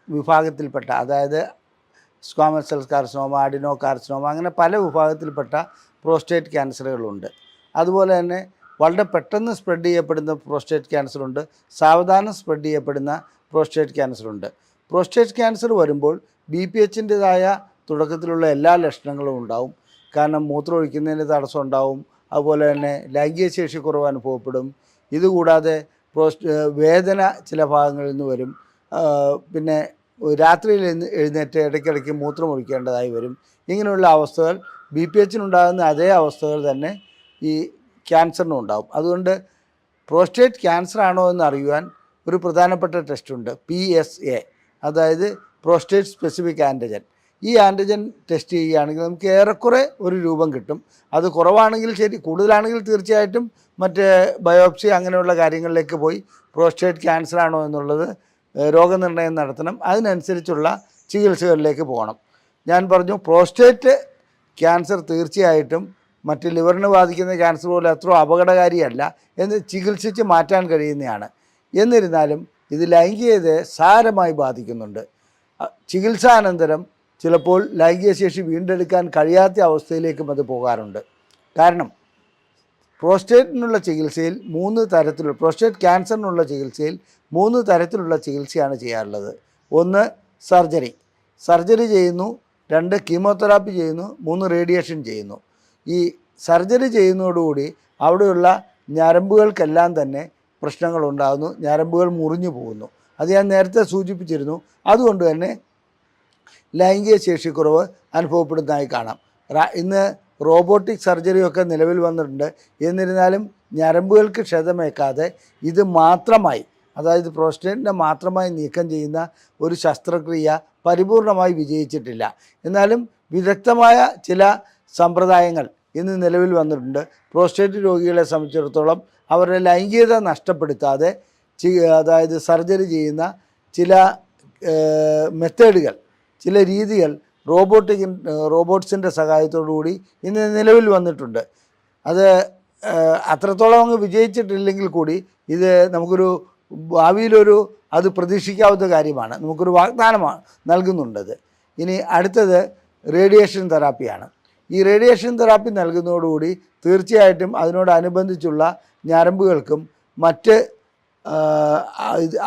വിഭാഗത്തിൽപ്പെട്ട, അതായത് squamous cell carcinoma, adeno carcinoma, അങ്ങനെ പല വിഭാഗത്തിൽപ്പെട്ട പ്രോസ്റ്റേറ്റ് ക്യാൻസറുകളുണ്ട്. അതുപോലെ തന്നെ വളരെ പെട്ടെന്ന് സ്പ്രെഡ് ചെയ്യപ്പെടുന്ന പ്രോസ്റ്റേറ്റ് ക്യാൻസറുണ്ട്, സാവധാനം സ്പ്രെഡ് ചെയ്യപ്പെടുന്ന പ്രോസ്റ്റേറ്റ് ക്യാൻസറുണ്ട്. പ്രോസ്റ്റേറ്റ് ക്യാൻസർ വരുമ്പോൾ BPHൻ്റെതായ തുടക്കത്തിലുള്ള എല്ലാ ലക്ഷണങ്ങളും ഉണ്ടാവും. കാരണം മൂത്രമൊഴിക്കുന്നതിന് തടസ്സം ഉണ്ടാവും, അതുപോലെ തന്നെ ലൈംഗിക ശേഷി കുറവ് അനുഭവപ്പെടും. ഇതുകൂടാതെ വേദന ചില ഭാഗങ്ങളിൽ നിന്ന് വരും. പിന്നെ രാത്രിയിൽ എഴുന്നേറ്റ് ഇടയ്ക്കിടയ്ക്ക് മൂത്രമൊഴിക്കേണ്ടതായി വരും. ഇങ്ങനെയുള്ള അവസ്ഥകൾ BPHനുണ്ടാകുന്ന അതേ അവസ്ഥകൾ തന്നെ ഈ ക്യാൻസറിനും ഉണ്ടാകും. അതുകൊണ്ട് പ്രോസ്റ്റേറ്റ് ക്യാൻസർ ആണോ എന്ന് അറിയുവാൻ ഒരു പ്രധാനപ്പെട്ട ടെസ്റ്റുണ്ട്, PSA, അതായത് പ്രോസ്റ്റേറ്റ് സ്പെസിഫിക് ആൻറ്റിജൻ. ഈ ആൻറ്റിജൻ ടെസ്റ്റ് ചെയ്യുകയാണെങ്കിൽ നമുക്ക് ഏറെക്കുറെ ഒരു രൂപം കിട്ടും. അത് കുറവാണെങ്കിൽ ശരി, കൂടുതലാണെങ്കിൽ തീർച്ചയായിട്ടും മറ്റ് ബയോപ്സി അങ്ങനെയുള്ള കാര്യങ്ങളിലേക്ക് പോയി പ്രോസ്റ്റേറ്റ് ക്യാൻസർ ആണോ എന്നുള്ളത് രോഗനിർണയം നടത്തണം. അതിനനുസരിച്ചുള്ള ചികിത്സകളിലേക്ക് പോകണം. ഞാൻ പറഞ്ഞു പ്രോസ്റ്റേറ്റ് ക്യാൻസർ തീർച്ചയായിട്ടും മറ്റ് ലിവറിന് ബാധിക്കുന്ന ക്യാൻസർ പോലെ അത്ര അപകടകാരിയല്ല എന്ന് ചികിത്സിച്ച് മാറ്റാൻ കഴിയുന്നതാണ്. എന്നിരുന്നാലും ഇത് ലൈംഗികതയെ സാരമായി ബാധിക്കുന്നുണ്ട്. ചികിത്സാനന്തരം ചിലപ്പോൾ ലൈംഗിക ശേഷി വീണ്ടെടുക്കാൻ കഴിയാത്ത അവസ്ഥയിലേക്കും അത് പോകാറുണ്ട്. കാരണം പ്രോസ്റ്റേറ്റിനുള്ള ചികിത്സയിൽ 3 തരത്തിലുള്ള, പ്രോസ്റ്റേറ്റ് ക്യാൻസറിനുള്ള ചികിത്സയിൽ 3 തരത്തിലുള്ള ചികിത്സയാണ് ചെയ്യാറുള്ളത്. 1 സർജറി ചെയ്യുന്നു, 2 കീമോതെറാപ്പി ചെയ്യുന്നു, 3 റേഡിയേഷൻ ചെയ്യുന്നു. ഈ സർജറി ചെയ്യുന്നതോടുകൂടി അവിടെയുള്ള ഞരമ്പുകൾക്കെല്ലാം തന്നെ പ്രശ്നങ്ങളുണ്ടാകുന്നു, ഞരമ്പുകൾ മുറിഞ്ഞു പോകുന്നു. അത് ഞാൻ നേരത്തെ സൂചിപ്പിച്ചിരുന്നു. അതുകൊണ്ട് തന്നെ ലൈംഗിക ശേഷിക്കുറവ് അനുഭവപ്പെടുന്നതായി കാണാം. ഇന്ന് റോബോട്ടിക് സർജറിയൊക്കെ നിലവിൽ വന്നിട്ടുണ്ട്. എന്നിരുന്നാലും ഞരമ്പുകൾക്ക് ക്ഷതമേക്കാതെ ഇത് മാത്രമായി, അതായത് പ്രോസ്റ്റേറ്റിനെ മാത്രമായി നീക്കം ചെയ്യുന്ന ഒരു ശസ്ത്രക്രിയ പരിപൂർണമായി വിജയിച്ചിട്ടില്ല. എന്നാലും വിദഗ്ധമായ ചില സമ്പ്രദായങ്ങൾ ഇന്ന് നിലവിൽ വന്നിട്ടുണ്ട്. പ്രോസ്റ്റേറ്റ് രോഗികളെ സംബന്ധിച്ചിടത്തോളം അവരുടെ ലൈംഗികത നഷ്ടപ്പെടുത്താതെ അതായത് സർജറി ചെയ്യുന്ന ചില മെത്തേഡുകൾ, ചില രീതികൾ റോബോട്ട്സിൻ്റെ സഹായത്തോടുകൂടി ഇന്ന് നിലവിൽ വന്നിട്ടുണ്ട്. അത് അത്രത്തോളം അങ്ങ് വിജയിച്ചിട്ടില്ലെങ്കിൽ കൂടി ഇത് നമുക്കൊരു ഭാവിയിലൊരു അത് പ്രതീക്ഷിക്കാവുന്ന കാര്യമാണ്. നമുക്കൊരു വാഗ്ദാനമാണ് നൽകുന്നുണ്ടത്. ഇനി അടുത്തത് റേഡിയേഷൻ തെറാപ്പിയാണ്. ഈ റേഡിയേഷൻ തെറാപ്പി നൽകുന്നതോടുകൂടി തീർച്ചയായിട്ടും അതിനോടനുബന്ധിച്ചുള്ള ഞരമ്പുകൾക്കും മറ്റ്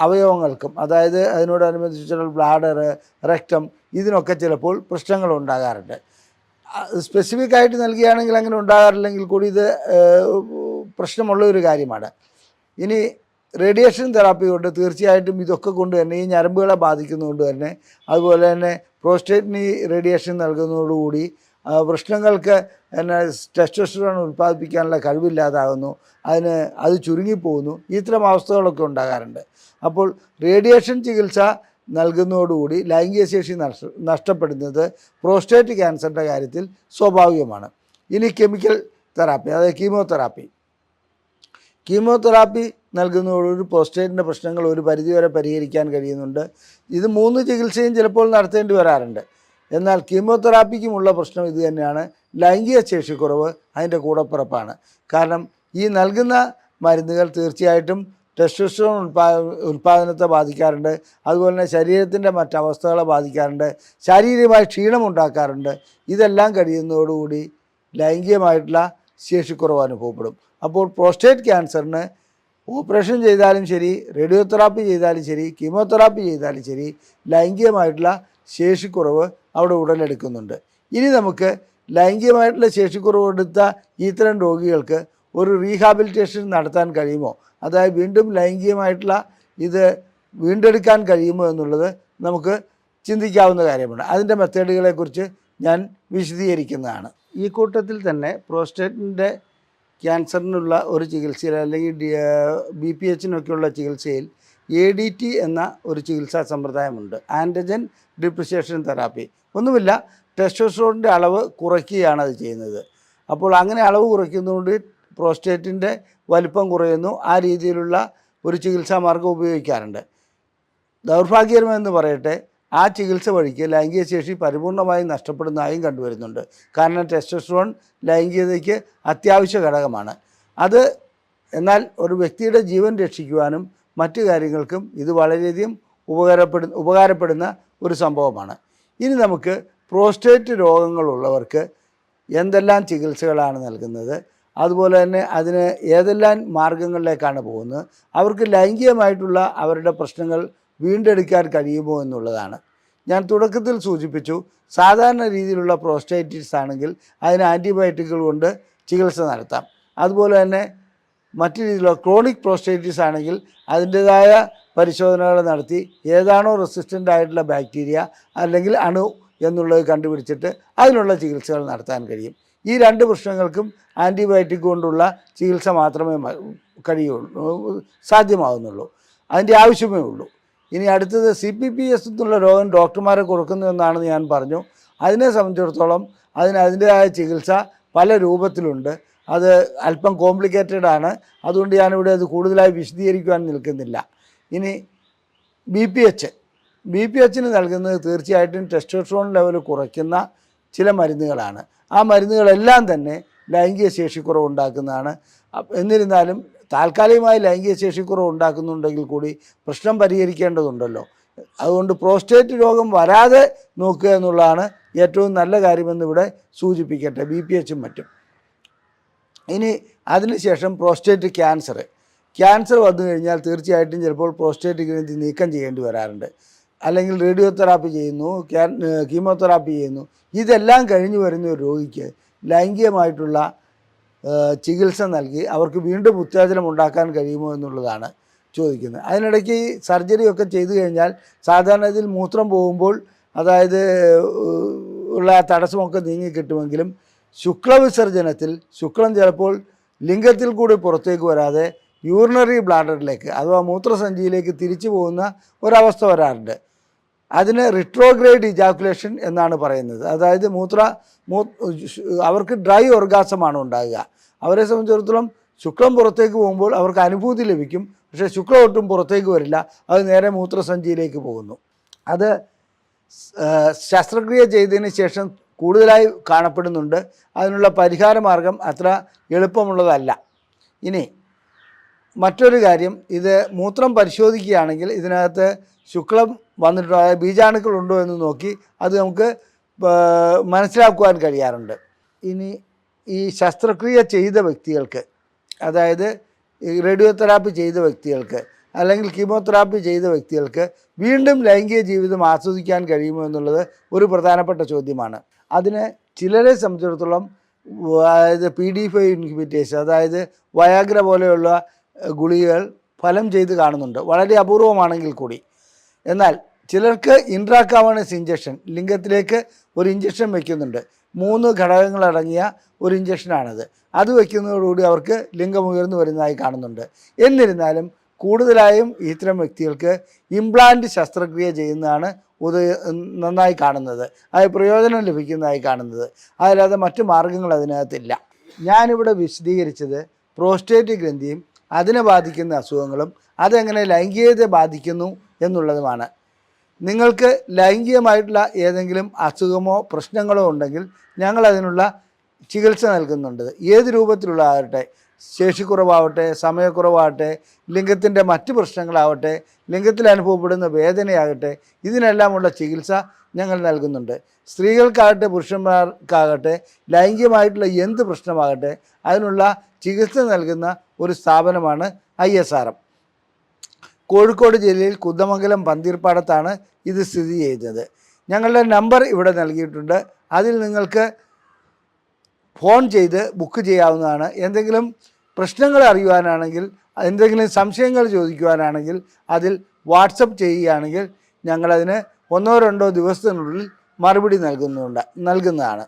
അവയവങ്ങൾക്കും, അതായത് അതിനോടനുബന്ധിച്ചുള്ള ബ്ലാഡർ, റെക്ടം, ഇതിനൊക്കെ ചിലപ്പോൾ പ്രശ്നങ്ങൾ ഉണ്ടാകാറുണ്ട്. സ്പെസിഫിക്കായിട്ട് നൽകുകയാണെങ്കിൽ അങ്ങനെ ഉണ്ടാകാറില്ലെങ്കിൽ കൂടി ഇത് പ്രശ്നമുള്ള ഒരു കാര്യമാണ്. ഇനി റേഡിയേഷൻ തെറാപ്പി കൊണ്ട് തീർച്ചയായിട്ടും ഇതൊക്കെ കൊണ്ട് തന്നെ ഈ ഞരമ്പുകളെ ബാധിക്കുന്നതുകൊണ്ട് തന്നെ, അതുപോലെ തന്നെ പ്രോസ്റ്റേറ്റിന് റേഡിയേഷൻ നൽകുന്നതോടുകൂടി വൃഷ്ണങ്ങൾക്ക് എന്നെ ടെസ്റ്റോസ്റ്ററോൺ ഉൽപ്പാദിപ്പിക്കാനുള്ള കഴിവില്ലാതാകുന്നു, അത് ചുരുങ്ങിപ്പോകുന്നു. ഇത്തരം അവസ്ഥകളൊക്കെ ഉണ്ടാകാറുണ്ട്. അപ്പോൾ റേഡിയേഷൻ ചികിത്സ നൽകുന്നതോടുകൂടി ലൈംഗിക ശേഷി നഷ്ടപ്പെടുന്നത് പ്രോസ്റ്റേറ്റ് ക്യാൻസറിൻ്റെ കാര്യത്തിൽ സ്വാഭാവികമാണ്. ഇനി കെമിക്കൽ തെറാപ്പി, അതായത് കീമോതെറാപ്പി നൽകുന്നതോടുകൂടി പ്രോസ്റ്റേറ്റിൻ്റെ പ്രശ്നങ്ങൾ ഒരു പരിധിവരെ പരിഹരിക്കാൻ കഴിയുന്നുണ്ട്. ഇത് 3 ചികിത്സയും ചിലപ്പോൾ നടത്തേണ്ടി വരാറുണ്ട്. എന്നാൽ കീമോതെറാപ്പിക്കുമുള്ള പ്രശ്നം ഇത് തന്നെയാണ്, ലൈംഗിക ശേഷിക്കുറവ് അതിൻ്റെ കൂടപ്പിറപ്പാണ്. കാരണം ഈ നൽകുന്ന മരുന്നുകൾ തീർച്ചയായിട്ടും ടെസ്റ്റോസ്റ്ററോൺ ഉൽപ്പാദനത്തെ ബാധിക്കാറുണ്ട്, അതുപോലെ തന്നെ ശരീരത്തിൻ്റെ മറ്റവസ്ഥകളെ ബാധിക്കാറുണ്ട്, ശാരീരികമായ ക്ഷീണമുണ്ടാക്കാറുണ്ട്. ഇതെല്ലാം കഴിയുന്നതോടുകൂടി ലൈംഗികമായിട്ടുള്ള ശേഷിക്കുറവ് അനുഭവപ്പെടും. അപ്പോൾ പ്രോസ്റ്റേറ്റ് ക്യാൻസറിന് ഓപ്പറേഷൻ ചെയ്താലും ശരി, റേഡിയോതെറാപ്പി ചെയ്താലും ശരി, കീമോതെറാപ്പി ചെയ്താലും ശരി, ലൈംഗികമായിട്ടുള്ള ശേഷിക്കുറവ് അവിടെ ഉടലെടുക്കുന്നുണ്ട്. ഇനി നമുക്ക് ലൈംഗികമായിട്ടുള്ള ശേഷിക്കുറവ് എടുത്ത ഇത്തരം രോഗികൾക്ക് ഒരു റീഹാബിലിറ്റേഷൻ നടത്താൻ കഴിയുമോ, അതായത് വീണ്ടും ലൈംഗികമായിട്ടുള്ള ഇത് വീണ്ടെടുക്കാൻ കഴിയുമോ എന്നുള്ളത് നമുക്ക് ചിന്തിക്കാവുന്ന കാര്യമാണ്. അതിൻ്റെ മെത്തേഡുകളെക്കുറിച്ച് ഞാൻ വിശദീകരിക്കുന്നതാണ്. ഈ കൂട്ടത്തിൽ തന്നെ പ്രോസ്റ്റേറ്റിൻ്റെ ക്യാൻസറിനുള്ള ഒരു ചികിത്സയിൽ, അല്ലെങ്കിൽ BPHനൊക്കെയുള്ള ചികിത്സയിൽ ADT എന്ന ഒരു ചികിത്സാ സമ്പ്രദായമുണ്ട്, ആൻറ്റിജൻ ഡിപ്രിസിയേഷൻ തെറാപ്പി. ഒന്നുമില്ല, ടെസ്റ്റോസ്റ്ററോണിൻ്റെ അളവ് കുറയ്ക്കുകയാണ് അത് ചെയ്യുന്നത്. അപ്പോൾ അങ്ങനെ അളവ് കുറയ്ക്കുന്നതുകൊണ്ട് പ്രോസ്റ്റേറ്റിൻ്റെ വലിപ്പം കുറയുന്നു. ആ രീതിയിലുള്ള ഒരു ചികിത്സാ മാർഗ്ഗം ഉപയോഗിക്കാറുണ്ട്. ദൗർഭാഗ്യകരമെന്ന് പറയട്ടെ, ആ ചികിത്സ വഴിക്ക് ലൈംഗിക ശേഷി പരിപൂർണമായും നഷ്ടപ്പെടുന്നതായും കണ്ടുവരുന്നുണ്ട്. കാരണം ടെസ്റ്റോസ്റ്ററോൺ ലൈംഗികതയ്ക്ക് അത്യാവശ്യ ഘടകമാണ്. എന്നാൽ ഒരു വ്യക്തിയുടെ ജീവൻ രക്ഷിക്കുവാനും മറ്റു കാര്യങ്ങൾക്കും ഇത് വളരെയധികം ഉപകാരപ്പെടുന്ന ഒരു സംഭവമാണ്. ഇനി നമുക്ക് പ്രോസ്റ്റേറ്റ് രോഗങ്ങളുള്ളവർക്ക് എന്തെല്ലാം ചികിത്സകളാണ് നൽകുന്നത്, അതുപോലെ തന്നെ അതിന് ഏതെല്ലാം മാർഗങ്ങളിലേക്കാണ് പോകുന്നത്, അവർക്ക് ലൈംഗികമായിട്ടുള്ള അവരുടെ പ്രശ്നങ്ങൾ വീണ്ടെടുക്കാൻ കഴിയുമോ എന്നുള്ളതാണ്. ഞാൻ തുടക്കത്തിൽ സൂചിപ്പിച്ചു, സാധാരണ രീതിയിലുള്ള പ്രോസ്റ്റേറ്റിസ് ആണെങ്കിൽ അതിന് ആൻറ്റിബയോട്ടിക്കുകൾ കൊണ്ട് ചികിത്സ നടത്താം. അതുപോലെ തന്നെ മറ്റു രീതിയിലുള്ള ക്രോണിക് പ്രോസ്റ്റേറ്റിസ് ആണെങ്കിൽ അതിൻ്റേതായ പരിശോധനകൾ നടത്തി ഏതാണോ റെസിസ്റ്റൻ്റ് ആയിട്ടുള്ള ബാക്ടീരിയ അല്ലെങ്കിൽ അണു എന്നുള്ളത് കണ്ടുപിടിച്ചിട്ട് അതിനുള്ള ചികിത്സകൾ നടത്താൻ കഴിയും. ഈ രണ്ട് പ്രശ്നങ്ങൾക്കും ആൻറ്റിബയോട്ടിക് കൊണ്ടുള്ള ചികിത്സ മാത്രമേ സാധ്യമാകുന്നുള്ളൂ, അതിൻ്റെ ആവശ്യമേ ഉള്ളൂ. ഇനി അടുത്തത് CPPS എന്നുള്ള രോഗം ഡോക്ടർമാരെ കൊടുക്കുന്നു എന്നാണെന്ന് ഞാൻ പറഞ്ഞു. അതിനെ സംബന്ധിച്ചിടത്തോളം അതിൻ്റേതായ ചികിത്സ പല രൂപത്തിലുണ്ട്. അത് അല്പം കോംപ്ലിക്കേറ്റഡ് ആണ്. അതുകൊണ്ട് ഞാനിവിടെ അത് കൂടുതലായി വിശദീകരിക്കുവാൻ നിൽക്കുന്നില്ല. ഇനി BPH നൽകുന്നത് തീർച്ചയായിട്ടും ടെസ്റ്റോസ്റ്ററോൺ ലെവൽ കുറയ്ക്കുന്ന ചില മരുന്നുകളാണ്. ആ മരുന്നുകളെല്ലാം തന്നെ ലൈംഗിക ശേഷിക്കുറവ് ഉണ്ടാക്കുന്നതാണ്. എന്നിരുന്നാലും താൽക്കാലികമായി ലൈംഗിക ശേഷിക്കുറവ് ഉണ്ടാക്കുന്നുണ്ടെങ്കിൽ കൂടി പ്രശ്നം പരിഹരിക്കേണ്ടതുണ്ടല്ലോ. അതുകൊണ്ട് പ്രോസ്റ്റേറ്റ് രോഗം വരാതെ നോക്കുക എന്നുള്ളതാണ് ഏറ്റവും നല്ല കാര്യമെന്നിവിടെ സൂചിപ്പിക്കട്ടെ, BPH മറ്റും. ഇനി അതിനുശേഷം പ്രോസ്റ്റേറ്റ് ക്യാൻസർ വന്നു കഴിഞ്ഞാൽ തീർച്ചയായിട്ടും ചിലപ്പോൾ പ്രോസ്റ്റേറ്റ് ഗ്രന്ഥി നീക്കം ചെയ്യേണ്ടി വരാറുണ്ട്. അല്ലെങ്കിൽ റേഡിയോ തെറാപ്പി ചെയ്യുന്നു, കീമോതെറാപ്പി ചെയ്യുന്നു. ഇതെല്ലാം കഴിഞ്ഞു വരുന്ന ഒരു രോഗിക്ക് ലൈംഗികമായിട്ടുള്ള ചികിത്സ നൽകി അവർക്ക് വീണ്ടും ഉത്തേജനം ഉണ്ടാക്കാൻ കഴിയുമോ എന്നുള്ളതാണ് ചോദിക്കുന്നത്. അതിനിടയ്ക്ക് ഈ സർജറിയൊക്കെ ചെയ്തു കഴിഞ്ഞാൽ സാധാരണ ഇതിൽ മൂത്രം പോകുമ്പോൾ അതായത് ഉള്ള തടസ്സമൊക്കെ നീങ്ങിക്കിട്ടുമെങ്കിലും ശുക്ലവിസർജനത്തിൽ ശുക്ലം ചിലപ്പോൾ ലിംഗത്തിൽ കൂടി പുറത്തേക്ക് വരാതെ യൂറിനറി ബ്ലാഡറിലേക്ക് അഥവാ മൂത്രസഞ്ചിയിലേക്ക് തിരിച്ചു പോകുന്ന ഒരവസ്ഥ വരാറുണ്ട്. അതിന് റിട്രോഗ്രേഡ് ഇജാക്കുലേഷൻ എന്നാണ് പറയുന്നത്. അതായത് അവർക്ക് ഡ്രൈ ഓർഗാസമാണ് ഉണ്ടാകുക. അവരെ സംബന്ധിച്ചിടത്തോളം ശുക്ലം പുറത്തേക്ക് പോകുമ്പോൾ അവർക്ക് അനുഭൂതി ലഭിക്കും, പക്ഷേ ശുക്ലം ഒട്ടും പുറത്തേക്ക് വരില്ല, അത് നേരെ മൂത്രസഞ്ചിയിലേക്ക് പോകുന്നു. അത് ശസ്ത്രക്രിയ ചെയ്തതിന് ശേഷം കൂടുതലായി കാണപ്പെടുന്നുണ്ട്. അതിനുള്ള പരിഹാര മാർഗം അത്ര എളുപ്പമുള്ളതല്ല. ഇനി മറ്റൊരു കാര്യം, ഇത് മൂത്രം പരിശോധിക്കുകയാണെങ്കിൽ ഇതിനകത്ത് ശുക്ലം വന്നിട്ടോ ബീജാണുക്കളുണ്ടോ എന്ന് നോക്കി അത് നമുക്ക് മനസ്സിലാക്കുവാൻ കഴിയാറുണ്ട്. ഇനി ഈ ശസ്ത്രക്രിയ ചെയ്ത വ്യക്തികൾക്ക്, അതായത് റേഡിയോ തെറാപ്പി ചെയ്ത വ്യക്തികൾക്ക് അല്ലെങ്കിൽ കീമോതെറാപ്പി ചെയ്ത വ്യക്തികൾക്ക് വീണ്ടും ലൈംഗിക ജീവിതം ആസ്വദിക്കാൻ കഴിയുമോ എന്നുള്ളത് ഒരു പ്രധാനപ്പെട്ട ചോദ്യമാണ്. അതിന് ചിലരെ സംബന്ധിച്ചിടത്തോളം അതായത് PD5 ഇൻഹിബിറ്റേഴ്സ്, അതായത് വയാഗ്ര പോലെയുള്ള ഗുളികകൾ ഫലം ചെയ്ത് കാണുന്നുണ്ട്, വളരെ അപൂർവമാണെങ്കിൽ കൂടി. എന്നാൽ ചിലർക്ക് ഇൻട്രാകാവേണസ് ഇഞ്ചക്ഷൻ, ലിംഗത്തിലേക്ക് ഒരു ഇഞ്ചക്ഷൻ വയ്ക്കുന്നുണ്ട്. 3 ഘടകങ്ങളടങ്ങിയ ഒരു ഇഞ്ചക്ഷനാണത്. അത് വയ്ക്കുന്നതോടുകൂടി അവർക്ക് ലിംഗം ഉയർന്നു വരുന്നതായി കാണുന്നുണ്ട്. എന്നിരുന്നാലും കൂടുതലായും ഇത്തരം വ്യക്തികൾക്ക് ഇംപ്ലാന്റ് ശസ്ത്രക്രിയ ചെയ്യുന്നതാണ് നന്നായി കാണുന്നത്, അത് പ്രയോജനം ലഭിക്കുന്നതായി കാണുന്നത്. അതല്ലാതെ മറ്റു മാർഗങ്ങൾ അതിനകത്തില്ല. ഞാനിവിടെ വിശദീകരിച്ചത് പ്രോസ്റ്റേറ്റ് ഗ്രന്ഥിയും അതിനെ ബാധിക്കുന്ന അസുഖങ്ങളും അതെങ്ങനെ ലൈംഗികതയെ ബാധിക്കുന്നു എന്നുള്ളതുമാണ്. നിങ്ങൾക്ക് ലൈംഗികമായിട്ടുള്ള ഏതെങ്കിലും അസുഖമോ പ്രശ്നങ്ങളോ ഉണ്ടെങ്കിൽ ഞങ്ങൾ അതിനുള്ള ചികിത്സ നൽകുന്നുണ്ട്. ഏത് രൂപത്തിലുള്ളതാകട്ടെ, ശേഷിക്കുറവാകട്ടെ, സമയക്കുറവാകട്ടെ, ലിംഗത്തിൻ്റെ മറ്റ് പ്രശ്നങ്ങളാവട്ടെ, ലിംഗത്തിൽ അനുഭവപ്പെടുന്ന വേദനയാകട്ടെ, ഇതിനെല്ലാമുള്ള ചികിത്സ ഞങ്ങൾ നൽകുന്നുണ്ട്. സ്ത്രീകൾക്കാകട്ടെ പുരുഷന്മാർക്കാകട്ടെ ലൈംഗികമായിട്ടുള്ള എന്ത് പ്രശ്നമാകട്ടെ അതിനുള്ള ചികിത്സ നൽകുന്ന ഒരു സ്ഥാപനമാണ് ISRM. കോഴിക്കോട് ജില്ലയിൽ കുന്ദമംഗലം പന്തീർപ്പാടത്താണ് ഇത് സ്ഥിതി ചെയ്യുന്നത്. ഞങ്ങളുടെ നമ്പർ ഇവിടെ നൽകിയിട്ടുണ്ട്. അതിൽ നിങ്ങൾക്ക് ഫോൺ ചെയ്ത് ബുക്ക് ചെയ്യാവുന്നതാണ്. എന്തെങ്കിലും പ്രശ്നങ്ങൾ അറിയുവാനാണെങ്കിൽ, എന്തെങ്കിലും സംശയങ്ങൾ ചോദിക്കുവാനാണെങ്കിൽ അതിൽ വാട്സപ്പ് ചെയ്യുകയാണെങ്കിൽ ഞങ്ങളതിന് 1-2 ദിവസത്തിനുള്ളിൽ മറുപടി നൽകുന്നതാണ്.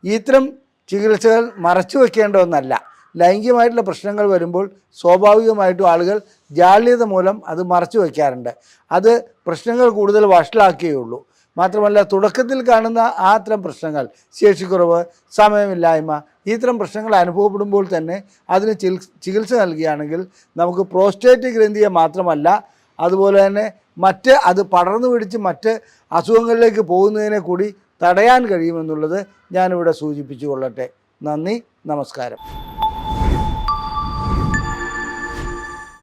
ഇത്തരം ചികിത്സകൾ മറച്ചു വയ്ക്കേണ്ട ഒന്നല്ല. ലൈംഗികമായിട്ടുള്ള പ്രശ്നങ്ങൾ വരുമ്പോൾ സ്വാഭാവികമായിട്ടും ആളുകൾ ജാള്യത മൂലം അത് മറച്ചു വയ്ക്കാറുണ്ട്. അത് പ്രശ്നങ്ങൾ കൂടുതൽ വഷളാക്കുകയുള്ളൂ. മാത്രമല്ല, തുടക്കത്തിൽ കാണുന്ന അത്തരം പ്രശ്നങ്ങൾ, ശേഷിക്കുറവ്, സമയമില്ലായ്മ, ഇത്തരം പ്രശ്നങ്ങൾ അനുഭവപ്പെടുമ്പോൾ തന്നെ അതിന് ചികിത്സ നൽകുകയാണെങ്കിൽ നമുക്ക് പ്രോസ്റ്റേറ്റ് ഗ്രന്ഥിയെ മാത്രമല്ല അതുപോലെ തന്നെ അത് പടർന്നു പിടിച്ച് മറ്റ് അസുഖങ്ങളിലേക്ക് പോകുന്നതിനെ കൂടി തടയാൻ കഴിയുമെന്നുള്ളത് ഞാനിവിടെ സൂചിപ്പിച്ചു കൊള്ളട്ടെ. നന്ദി, നമസ്കാരം.